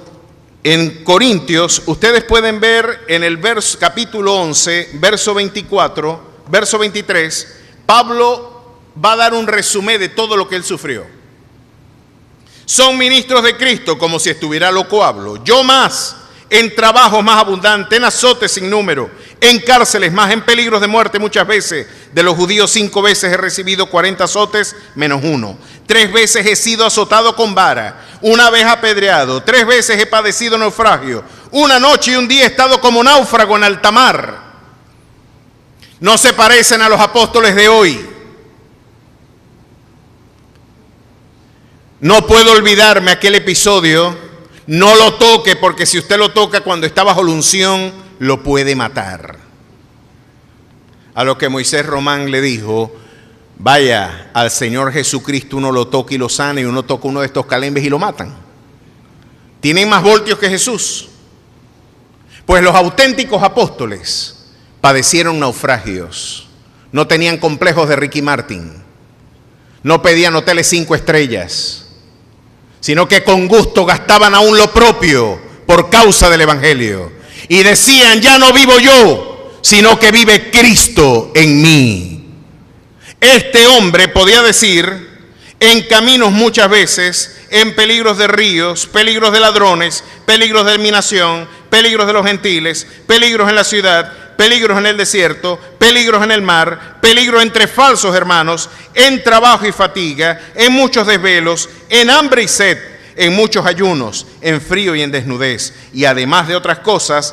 en Corintios. Ustedes pueden ver en el capítulo 11, verso 24, verso 23, Pablo va a dar un resumen de todo lo que él sufrió. Son ministros de Cristo, como si estuviera loco hablo. Yo más, en trabajos más abundantes, en azotes sin número, en cárceles más, en peligros de muerte muchas veces. De los judíos 5 veces he recibido 40 azotes menos 1. 3 veces he sido azotado con vara, 1 vez apedreado, 3 veces he padecido naufragio, 1 noche y un día he estado como náufrago en alta mar. No se parecen a los apóstoles de hoy. No puedo olvidarme aquel episodio. No lo toque, porque si usted lo toca cuando está bajo la unción, lo puede matar. A lo que Moisés Román le dijo, vaya, al Señor Jesucristo uno lo toca y lo sana, y uno toca uno de estos calembes y lo matan. Tienen más voltios que Jesús. Pues los auténticos apóstoles padecieron naufragios. No tenían complejos de Ricky Martin. No pedían hoteles 5 estrellas. Sino que con gusto gastaban aún lo propio por causa del Evangelio. Y decían, ya no vivo yo, sino que vive Cristo en mí. Este hombre podía decir, en caminos muchas veces, en peligros de ríos, peligros de ladrones, peligros de mi nación, peligros de los gentiles, peligros en la ciudad, peligros en el desierto, peligros en el mar, peligros entre falsos hermanos, en trabajo y fatiga, en muchos desvelos, en hambre y sed, en muchos ayunos, en frío y en desnudez. Y además de otras cosas,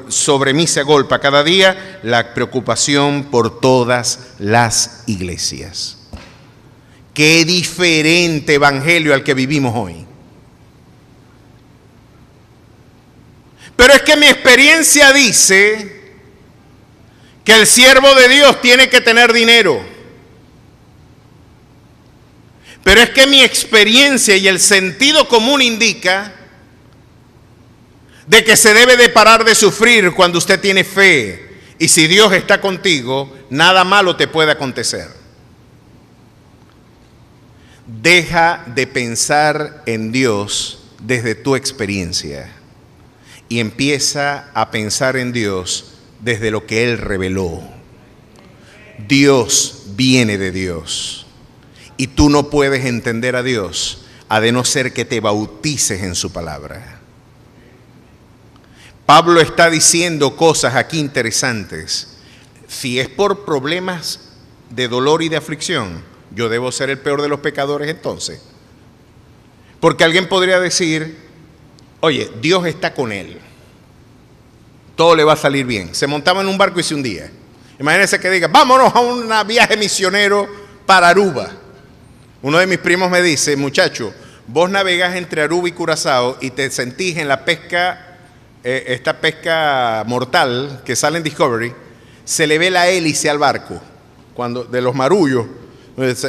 sobre mí se agolpa cada día la preocupación por todas las iglesias. Qué diferente evangelio al que vivimos hoy. Pero es que mi experiencia dice que el siervo de Dios tiene que tener dinero. Pero es que mi experiencia y el sentido común indica de que se debe de parar de sufrir cuando usted tiene fe. Y si Dios está contigo, nada malo te puede acontecer. Deja de pensar en Dios desde tu experiencia y empieza a pensar en Dios desde lo que Él reveló. Dios viene de Dios y tú no puedes entender a Dios a de no ser que te bautices en su palabra. Pablo está diciendo cosas aquí interesantes. Si es por problemas de dolor y de aflicción, yo debo ser el peor de los pecadores entonces. Porque alguien podría decir, oye, Dios está con él, todo le va a salir bien. Se montaba en un barco y se hundía. Imagínense que diga, vámonos a un viaje misionero para Aruba. Uno de mis primos me dice, muchacho, vos navegás entre Aruba y Curazao y te sentís en la pesca, esta pesca mortal que sale en Discovery, se le ve la hélice al barco, cuando de los marullos,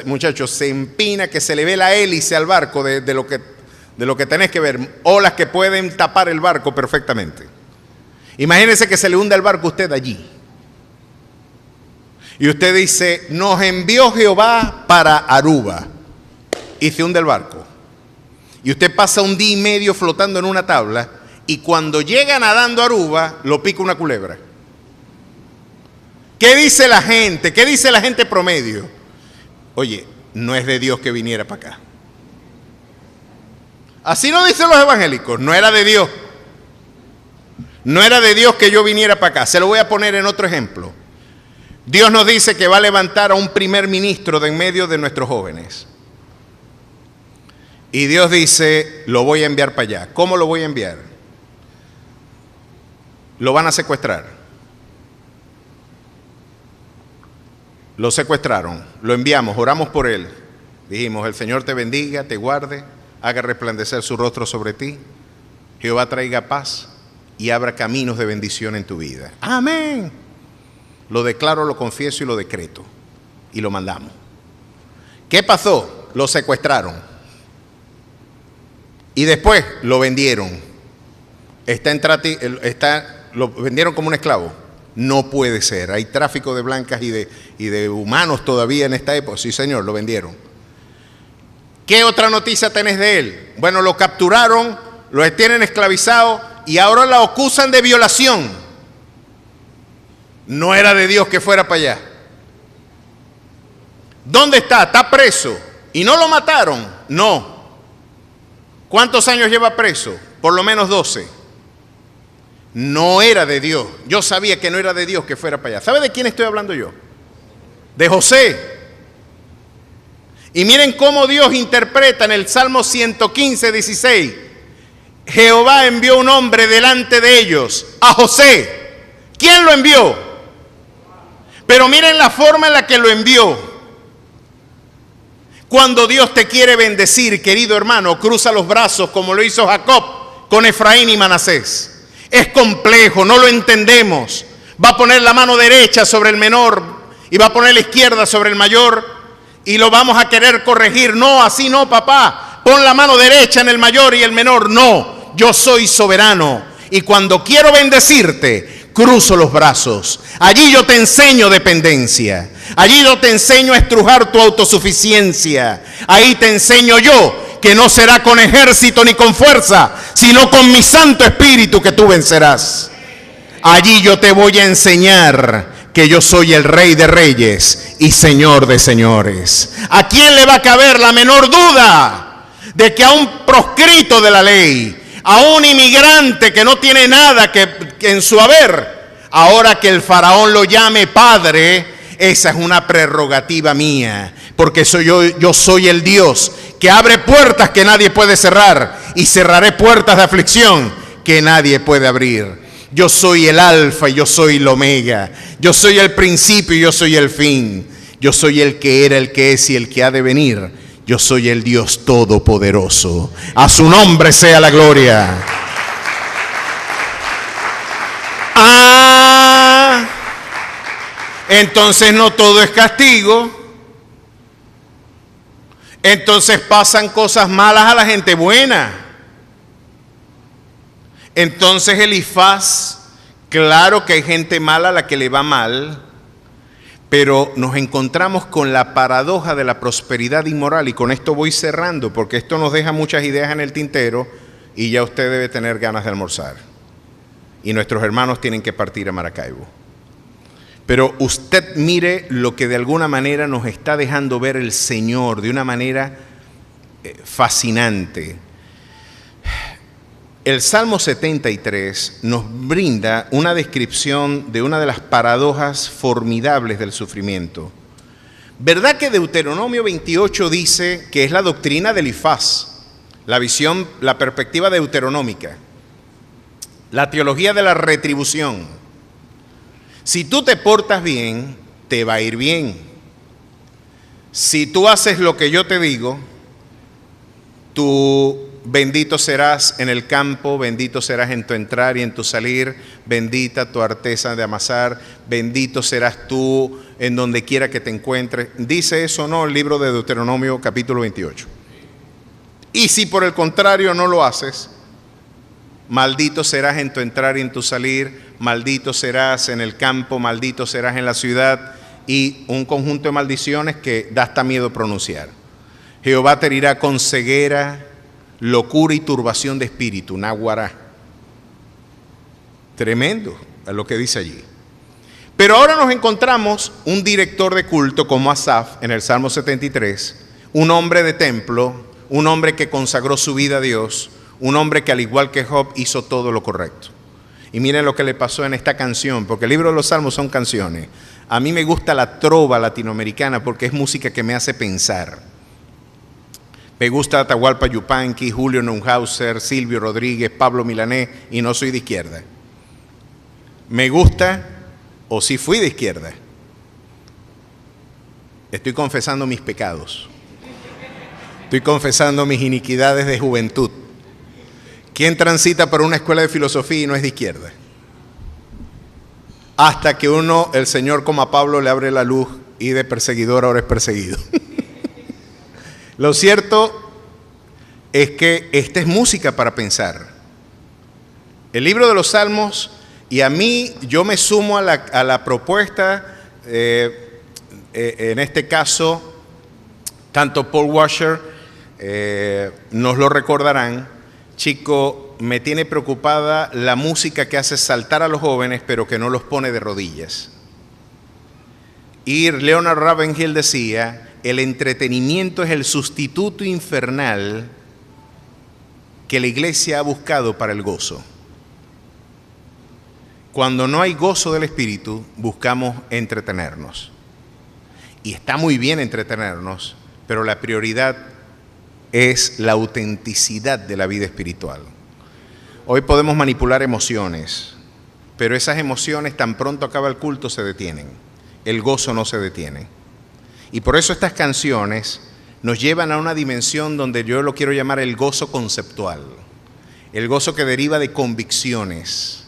muchachos, se empina que se le ve la hélice al barco de lo que tenés que ver, olas que pueden tapar el barco perfectamente. Imagínense que se le hunda el barco a usted allí. Y usted dice, nos envió Jehová para Aruba, y se hunde el barco. Y usted pasa un día y medio flotando en una tabla, y cuando llega nadando a Aruba, lo pica una culebra. ¿Qué dice la gente? ¿Qué dice la gente promedio? Oye, no es de Dios que viniera para acá. Así no dicen los evangélicos, no era de Dios. No era de Dios que yo viniera para acá. Se lo voy a poner en otro ejemplo. Dios nos dice que va a levantar a un primer ministro de en medio de nuestros jóvenes. Y Dios dice, lo voy a enviar para allá. ¿Cómo lo voy a enviar? Lo van a secuestrar. Lo secuestraron, lo enviamos, oramos por él. Dijimos, el Señor te bendiga, te guarde, haga resplandecer su rostro sobre ti. Jehová traiga paz y abra caminos de bendición en tu vida. Amén. Lo declaro, lo confieso y lo decreto. Y lo mandamos. ¿Qué pasó? Lo secuestraron. Y después lo vendieron. Lo vendieron como un esclavo. No puede ser. Hay tráfico de blancas y de humanos todavía en esta época. Sí, señor, lo vendieron. ¿Qué otra noticia tenés de él? Bueno, lo capturaron, lo tienen esclavizado y ahora lo acusan de violación. No era de Dios que fuera para allá. ¿Dónde está? Está preso. ¿Y no lo mataron? No. ¿Cuántos años lleva preso? Por lo menos 12. No era de Dios. Yo sabía que no era de Dios que fuera para allá. ¿Sabe de quién estoy hablando yo? De José. Y miren cómo Dios interpreta en el Salmo 115, 16. Jehová envió un hombre delante de ellos, a José. ¿Quién lo envió? Pero miren la forma en la que lo envió. Cuando Dios te quiere bendecir, querido hermano, cruza los brazos como lo hizo Jacob con Efraín y Manasés. Es complejo, no lo entendemos. Va a poner la mano derecha sobre el menor y va a poner la izquierda sobre el mayor y lo vamos a querer corregir. No, así no, papá. Pon la mano derecha en el mayor y el menor. No, yo soy soberano y cuando quiero bendecirte, cruzo los brazos. Allí yo te enseño dependencia. Allí yo te enseño a estrujar tu autosuficiencia. Ahí te enseño yo que no será con ejército ni con fuerza, sino con mi Santo Espíritu que tú vencerás. Allí yo te voy a enseñar que yo soy el Rey de Reyes y Señor de Señores. ¿A quién le va a caber la menor duda de que a un proscrito de la ley, a un inmigrante que no tiene nada que en su haber, ahora que el faraón lo llame padre, esa es una prerrogativa mía? Porque yo soy el Dios que abre puertas que nadie puede cerrar y cerraré puertas de aflicción que nadie puede abrir. Yo soy el alfa y yo soy el omega. Yo soy el principio y yo soy el fin. Yo soy el que era, el que es y el que ha de venir. Yo soy el Dios todopoderoso. A su nombre sea la gloria. Entonces no todo es castigo. Entonces pasan cosas malas a la gente buena. Entonces Elifaz, claro que hay gente mala a la que le va mal, pero nos encontramos con la paradoja de la prosperidad inmoral, y con esto voy cerrando porque esto nos deja muchas ideas en el tintero y ya usted debe tener ganas de almorzar y nuestros hermanos tienen que partir a Maracaibo. Pero usted mire lo que de alguna manera nos está dejando ver el Señor de una manera fascinante. el Salmo 73 nos brinda una descripción de una de las paradojas formidables del sufrimiento. ¿Verdad que Deuteronomio 28 dice que es la doctrina del Elifaz, la visión, la perspectiva deuteronómica, la teología de la retribución? Si tú te portas bien, te va a ir bien. Si tú haces lo que yo te digo, tú bendito serás en el campo, bendito serás en tu entrar y en tu salir, bendita tu artesa de amasar, bendito serás tú en donde quiera que te encuentres. ¿Dice eso o no el libro de Deuteronomio capítulo 28? Y si por el contrario no lo haces, maldito serás en tu entrar y en tu salir, maldito serás en el campo, maldito serás en la ciudad, y un conjunto de maldiciones que da hasta miedo pronunciar. Jehová te herirá con ceguera, locura y turbación de espíritu, náguara. Tremendo es lo que dice allí. Pero ahora nos encontramos un director de culto como Asaf en el Salmo 73, un hombre de templo, un hombre que consagró su vida a Dios, un hombre que al igual que Job hizo todo lo correcto. Y miren lo que le pasó en esta canción, porque el libro de los Salmos son canciones. A mí me gusta la trova latinoamericana porque es música que me hace pensar. Me gusta Atahualpa Yupanqui, Julio Neuhauser, Silvio Rodríguez, Pablo Milanés, y no soy de izquierda. Me gusta, o sí fui de izquierda. Estoy confesando mis pecados. Estoy confesando mis iniquidades de juventud. ¿Quién transita por una escuela de filosofía y no es de izquierda? Hasta que el Señor como a Pablo le abre la luz y de perseguidor ahora es perseguido. Lo cierto es que esta es música para pensar. El libro de los Salmos, y a mí yo me sumo a la propuesta, en este caso, tanto Paul Washer nos lo recordarán. Chico, me tiene preocupada la música que hace saltar a los jóvenes, pero que no los pone de rodillas. Y Leonard Ravenhill decía, el entretenimiento es el sustituto infernal que la iglesia ha buscado para el gozo. Cuando no hay gozo del espíritu, buscamos entretenernos. Y está muy bien entretenernos, pero la prioridad es la autenticidad de la vida espiritual. Hoy podemos manipular emociones, pero esas emociones tan pronto acaba el culto se detienen. El gozo no se detiene. Y por eso estas canciones nos llevan a una dimensión donde yo lo quiero llamar el gozo conceptual. El gozo que deriva de convicciones,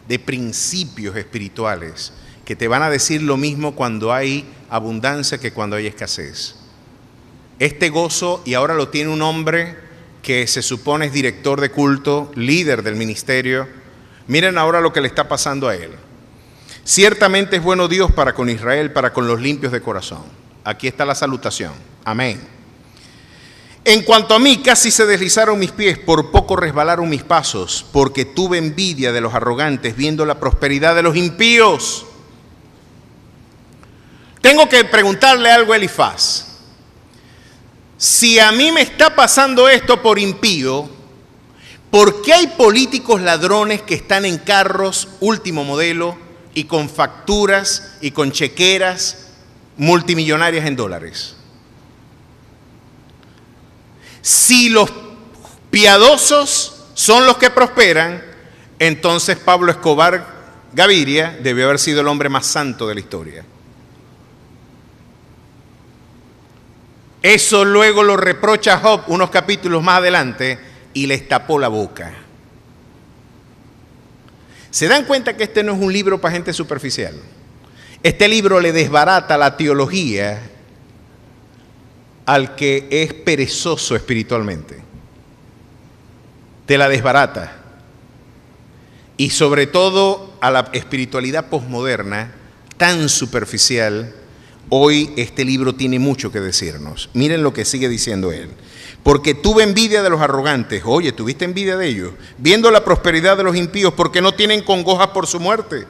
de principios espirituales, que te van a decir lo mismo cuando hay abundancia que cuando hay escasez. Este gozo, y ahora lo tiene un hombre que se supone es director de culto, líder del ministerio. Miren ahora lo que le está pasando a él. Ciertamente es bueno Dios para con Israel, para con los limpios de corazón. Aquí está la salutación. Amén. En cuanto a mí, casi se deslizaron mis pies, por poco resbalaron mis pasos, porque tuve envidia de los arrogantes, viendo la prosperidad de los impíos. Tengo que preguntarle algo a Elifaz. Si a mí me está pasando esto por impío, ¿por qué hay políticos ladrones que están en carros último modelo y con facturas y con chequeras multimillonarias en dólares? Si los piadosos son los que prosperan, entonces Pablo Escobar Gaviria debió haber sido el hombre más santo de la historia. Eso luego lo reprocha Job unos capítulos más adelante y les tapó la boca. ¿Se dan cuenta que este no es un libro para gente superficial? Este libro le desbarata la teología al que es perezoso espiritualmente. Te la desbarata. Y sobre todo a la espiritualidad posmoderna tan superficial. Hoy este libro tiene mucho que decirnos. Miren lo que sigue diciendo él. Porque tuve envidia de los arrogantes. Oye, ¿tuviste envidia de ellos? Viendo la prosperidad de los impíos, porque no tienen congojas por su muerte,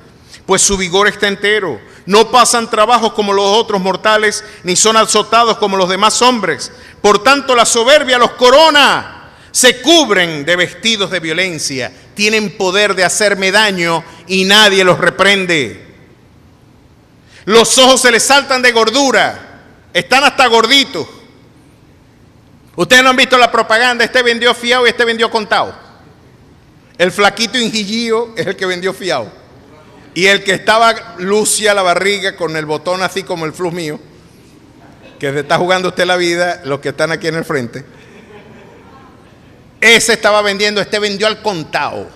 pues su vigor está entero. No pasan trabajos como los otros mortales, ni son azotados como los demás hombres. Por tanto, la soberbia los corona. se cubren de vestidos de violencia, tienen poder de hacerme daño y nadie los reprende. Los ojos se les saltan de gordura, están hasta gorditos. Ustedes no han visto la propaganda, este vendió fiado y este vendió contado. El flaquito ingillío es el que vendió fiado. Y el que estaba lucia la barriga con el botón así como el flux mío, que se está jugando usted la vida, los que están aquí en el frente. Ese estaba vendiendo, este vendió al contado.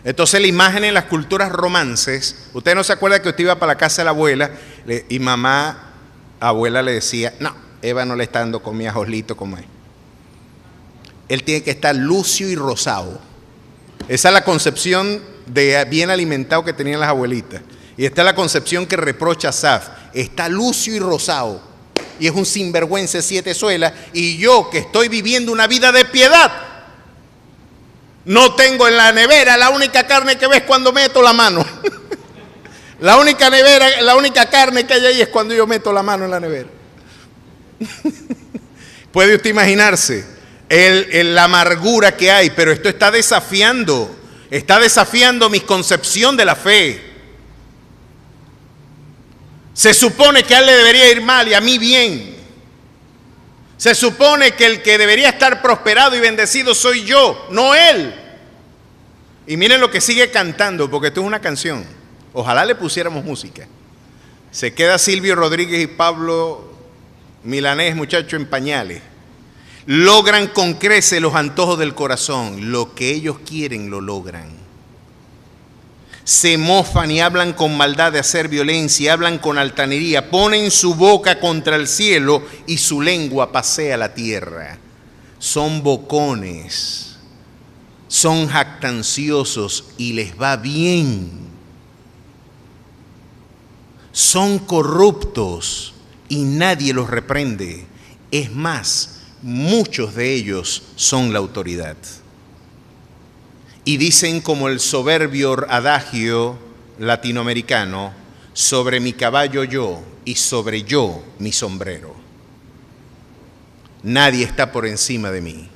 Entonces la imagen en las culturas romances, usted no se acuerda que usted iba para la casa de la abuela y abuela le decía, no, Eva no le está dando comida a Joslito como es. Él tiene que estar lucio y rosado. Esa es la concepción de bien alimentado que tenían las abuelitas. Y esta es la concepción que reprocha Asaf. Está lucio y rosado. Y es un sinvergüenza de 7 suelas. Y yo que estoy viviendo una vida de piedad, no tengo en la nevera, la única carne que ves cuando meto la mano. La única carne que hay ahí es cuando yo meto la mano en la nevera. Puede usted imaginarse la amargura que hay, pero esto está desafiando mi concepción de la fe. Se supone que a él le debería ir mal y a mí bien. Se supone que el que debería estar prosperado y bendecido soy yo, no él. Y miren lo que sigue cantando, porque esto es una canción. Ojalá le pusiéramos música. Se queda Silvio Rodríguez y Pablo Milanés, muchacho, en pañales. Logran con crece los antojos del corazón. Lo que ellos quieren lo logran. Se mofan y hablan con maldad de hacer violencia, hablan con altanería, ponen su boca contra el cielo y su lengua pasea la tierra. Son bocones, son jactanciosos y les va bien. Son corruptos y nadie los reprende. Es más, muchos de ellos son la autoridad. Y dicen como el soberbio adagio latinoamericano, sobre mi caballo yo y sobre yo mi sombrero. Nadie está por encima de mí.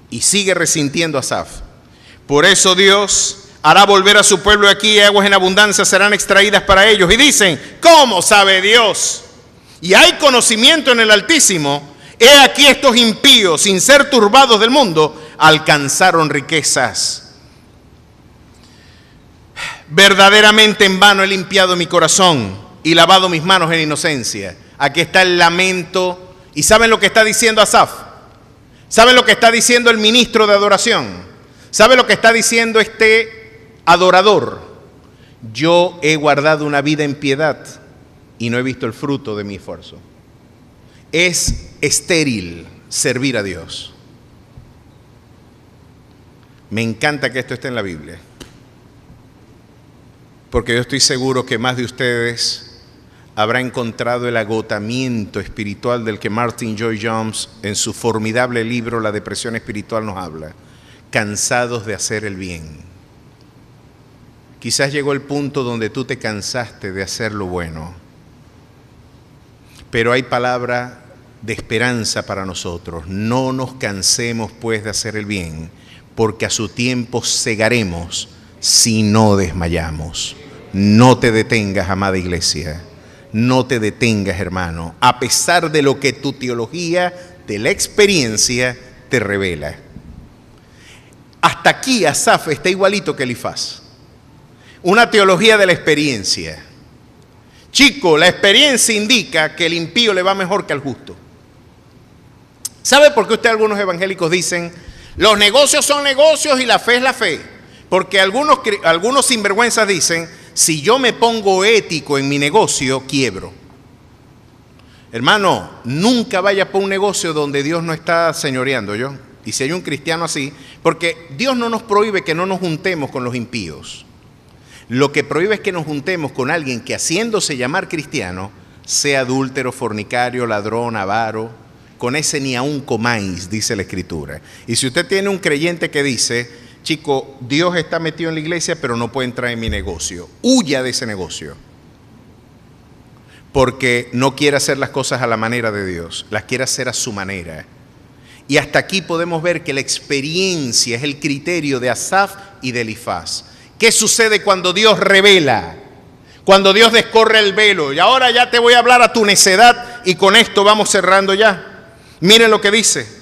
Y sigue resintiendo Asaf. Por eso Dios hará volver a su pueblo aquí y aguas en abundancia serán extraídas para ellos. Y dicen, ¿cómo sabe Dios? Y hay conocimiento en el Altísimo. He aquí estos impíos, sin ser turbados del mundo, alcanzaron riquezas. Verdaderamente en vano he limpiado mi corazón y lavado mis manos en inocencia. Aquí está el lamento. ¿Y saben lo que está diciendo Asaf? ¿Saben lo que está diciendo el ministro de adoración? ¿Saben lo que está diciendo este adorador? Yo he guardado una vida en piedad y no he visto el fruto de mi esfuerzo. Es estéril servir a Dios. Me encanta que esto esté en la Biblia, porque yo estoy seguro que más de ustedes habrá encontrado el agotamiento espiritual del que Martin Lloyd-Jones en su formidable libro La depresión espiritual nos habla, cansados de hacer el bien. Quizás llegó el punto donde tú te cansaste de hacer lo bueno, pero hay palabra de esperanza para nosotros. No nos cansemos pues de hacer el bien, porque a su tiempo segaremos si no desmayamos. No te detengas, amada iglesia. No te detengas, hermano, a pesar de lo que tu teología de la experiencia te revela. Hasta aquí Asaf está igualito que Elifaz. Una teología de la experiencia. Chico, la experiencia indica que el impío le va mejor que al justo. ¿Sabe por qué algunos evangélicos dicen, los negocios son negocios y la fe es la fe? Porque algunos sinvergüenzas dicen, si yo me pongo ético en mi negocio, quiebro. Hermano, nunca vaya por un negocio donde Dios no está señoreando, ¿yo? Y si hay un cristiano así, porque Dios no nos prohíbe que no nos juntemos con los impíos. Lo que prohíbe es que nos juntemos con alguien que, haciéndose llamar cristiano, sea adúltero, fornicario, ladrón, avaro. Con ese ni aun comáis, dice la Escritura. Y si usted tiene un creyente que dice, chico, Dios está metido en la iglesia, pero no puede entrar en mi negocio, huya de ese negocio. Porque no quiere hacer las cosas a la manera de Dios, las quiere hacer a su manera. Y hasta aquí podemos ver que la experiencia es el criterio de Asaf y de Elifaz. ¿Qué sucede cuando Dios revela? Cuando Dios descorre el velo. Y ahora ya te voy a hablar a tu necedad y con esto vamos cerrando ya. Miren lo que dice.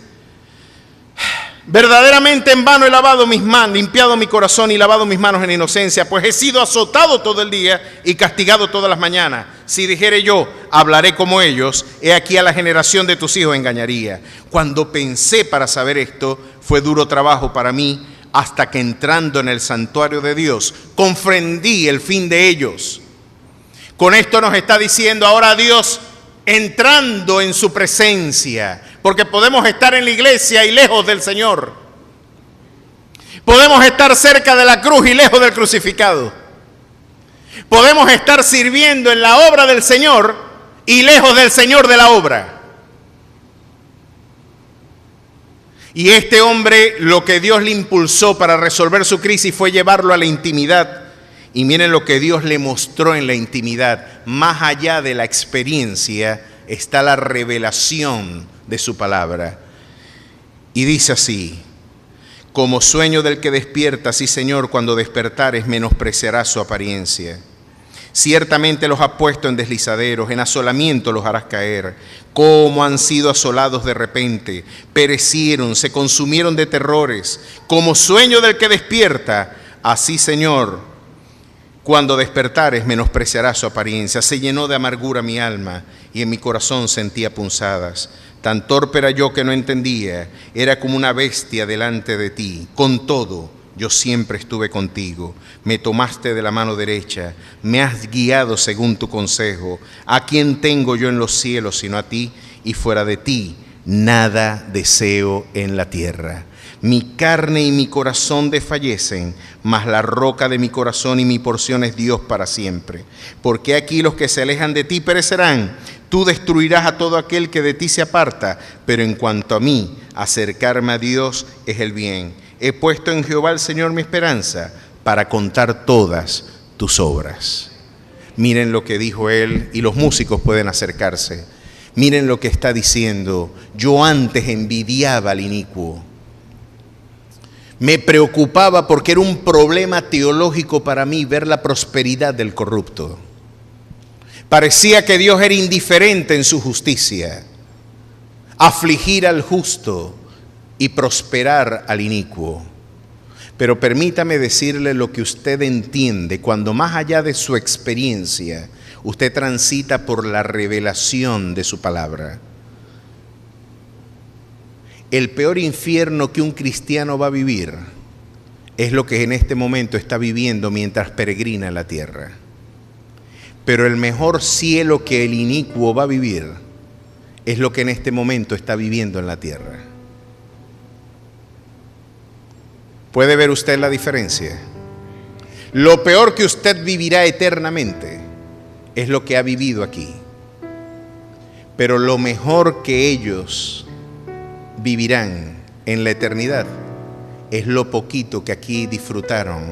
Verdaderamente en vano he lavado mis manos, limpiado mi corazón y lavado mis manos en inocencia, pues he sido azotado todo el día y castigado todas las mañanas. Si dijere yo, hablaré como ellos, he aquí a la generación de tus hijos engañaría. Cuando pensé para saber esto, fue duro trabajo para mí, hasta que entrando en el santuario de Dios, comprendí el fin de ellos. Con esto nos está diciendo ahora Dios entrando en su presencia, porque podemos estar en la iglesia y lejos del Señor. Podemos estar cerca de la cruz y lejos del crucificado. Podemos estar sirviendo en la obra del Señor y lejos del Señor de la obra. Y este hombre, lo que Dios le impulsó para resolver su crisis fue llevarlo a la intimidad. Y miren lo que Dios le mostró en la intimidad. Más allá de la experiencia está la revelación de su palabra. Y dice así: como sueño del que despierta, sí Señor, cuando despertares menospreciarás su apariencia. Ciertamente los has puesto en deslizaderos, en asolamiento los harás caer. Como han sido asolados de repente, perecieron, se consumieron de terrores. Como sueño del que despierta, así Señor, cuando despertares menospreciarás su apariencia. Se llenó de amargura mi alma y en mi corazón sentía punzadas. Tan torpe era yo que no entendía, era como una bestia delante de ti. Con todo, yo siempre estuve contigo. Me tomaste de la mano derecha, me has guiado según tu consejo. ¿A quién tengo yo en los cielos sino a ti? Y fuera de ti, nada deseo en la tierra. Mi carne y mi corazón desfallecen, mas la roca de mi corazón y mi porción es Dios para siempre. Porque aquí los que se alejan de ti perecerán. Tú destruirás a todo aquel que de ti se aparta. Pero en cuanto a mí, acercarme a Dios es el bien. He puesto en Jehová el Señor mi esperanza, para contar todas tus obras. Miren lo que dijo él, y los músicos pueden acercarse. Miren lo que está diciendo. Yo antes envidiaba al inicuo. Me preocupaba porque era un problema teológico para mí ver la prosperidad del corrupto. Parecía que Dios era indiferente en su justicia. Afligir al justo y prosperar al inicuo. Pero permítame decirle lo que usted entiende cuando más allá de su experiencia, usted transita por la revelación de su palabra. El peor infierno que un cristiano va a vivir es lo que en este momento está viviendo mientras peregrina en la tierra. Pero el mejor cielo que el inicuo va a vivir es lo que en este momento está viviendo en la tierra. ¿Puede ver usted la diferencia? Lo peor que usted vivirá eternamente es lo que ha vivido aquí. Pero lo mejor que ellos vivirán en la eternidad es lo poquito que aquí disfrutaron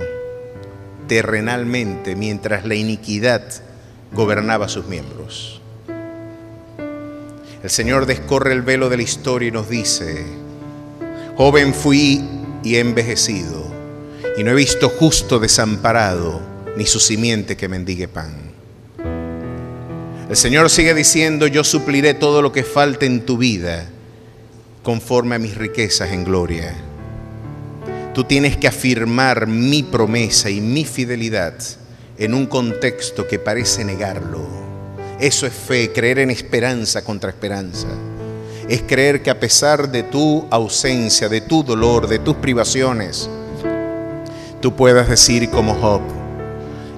terrenalmente mientras la iniquidad gobernaba sus miembros. El Señor descorre el velo de la historia y nos dice: joven fui y he envejecido, y no he visto justo desamparado, ni su simiente que mendigue pan. El Señor sigue diciendo: yo supliré todo lo que falte en tu vida, conforme a mis riquezas en gloria. Tú tienes que afirmar mi promesa y mi fidelidad en un contexto que parece negarlo. Eso es fe, creer en esperanza contra esperanza. Es creer que a pesar de tu ausencia, de tu dolor, de tus privaciones, tú puedas decir como Job: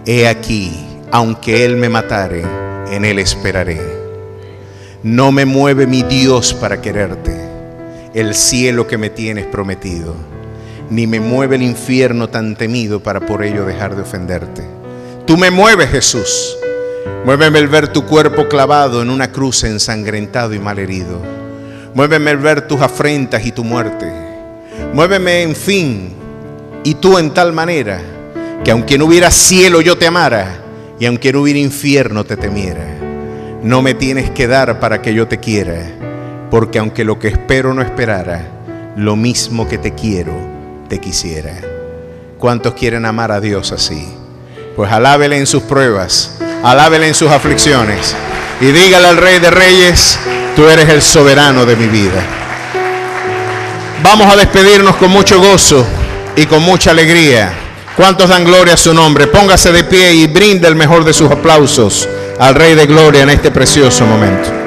he aquí, aunque él me matare, en él esperaré. No me mueve mi Dios para quererte, el cielo que me tienes prometido, ni me mueve el infierno tan temido para por ello dejar de ofenderte. Tú me mueves, Jesús. Muéveme el ver tu cuerpo clavado en una cruz, ensangrentado y malherido. Muéveme el ver tus afrentas y tu muerte. Muéveme, en fin, y tú en tal manera que aunque no hubiera cielo yo te amara, y aunque no hubiera infierno te temiera. No me tienes que dar para que yo te quiera, porque aunque lo que espero no esperara, lo mismo que te quiero, te quisiera. ¿Cuántos quieren amar a Dios así? Pues alábele en sus pruebas, alábele en sus aflicciones y dígale al Rey de Reyes: tú eres el soberano de mi vida. Vamos a despedirnos con mucho gozo y con mucha alegría. ¿Cuántos dan gloria a su nombre? Póngase de pie y brinde el mejor de sus aplausos al Rey de Gloria en este precioso momento.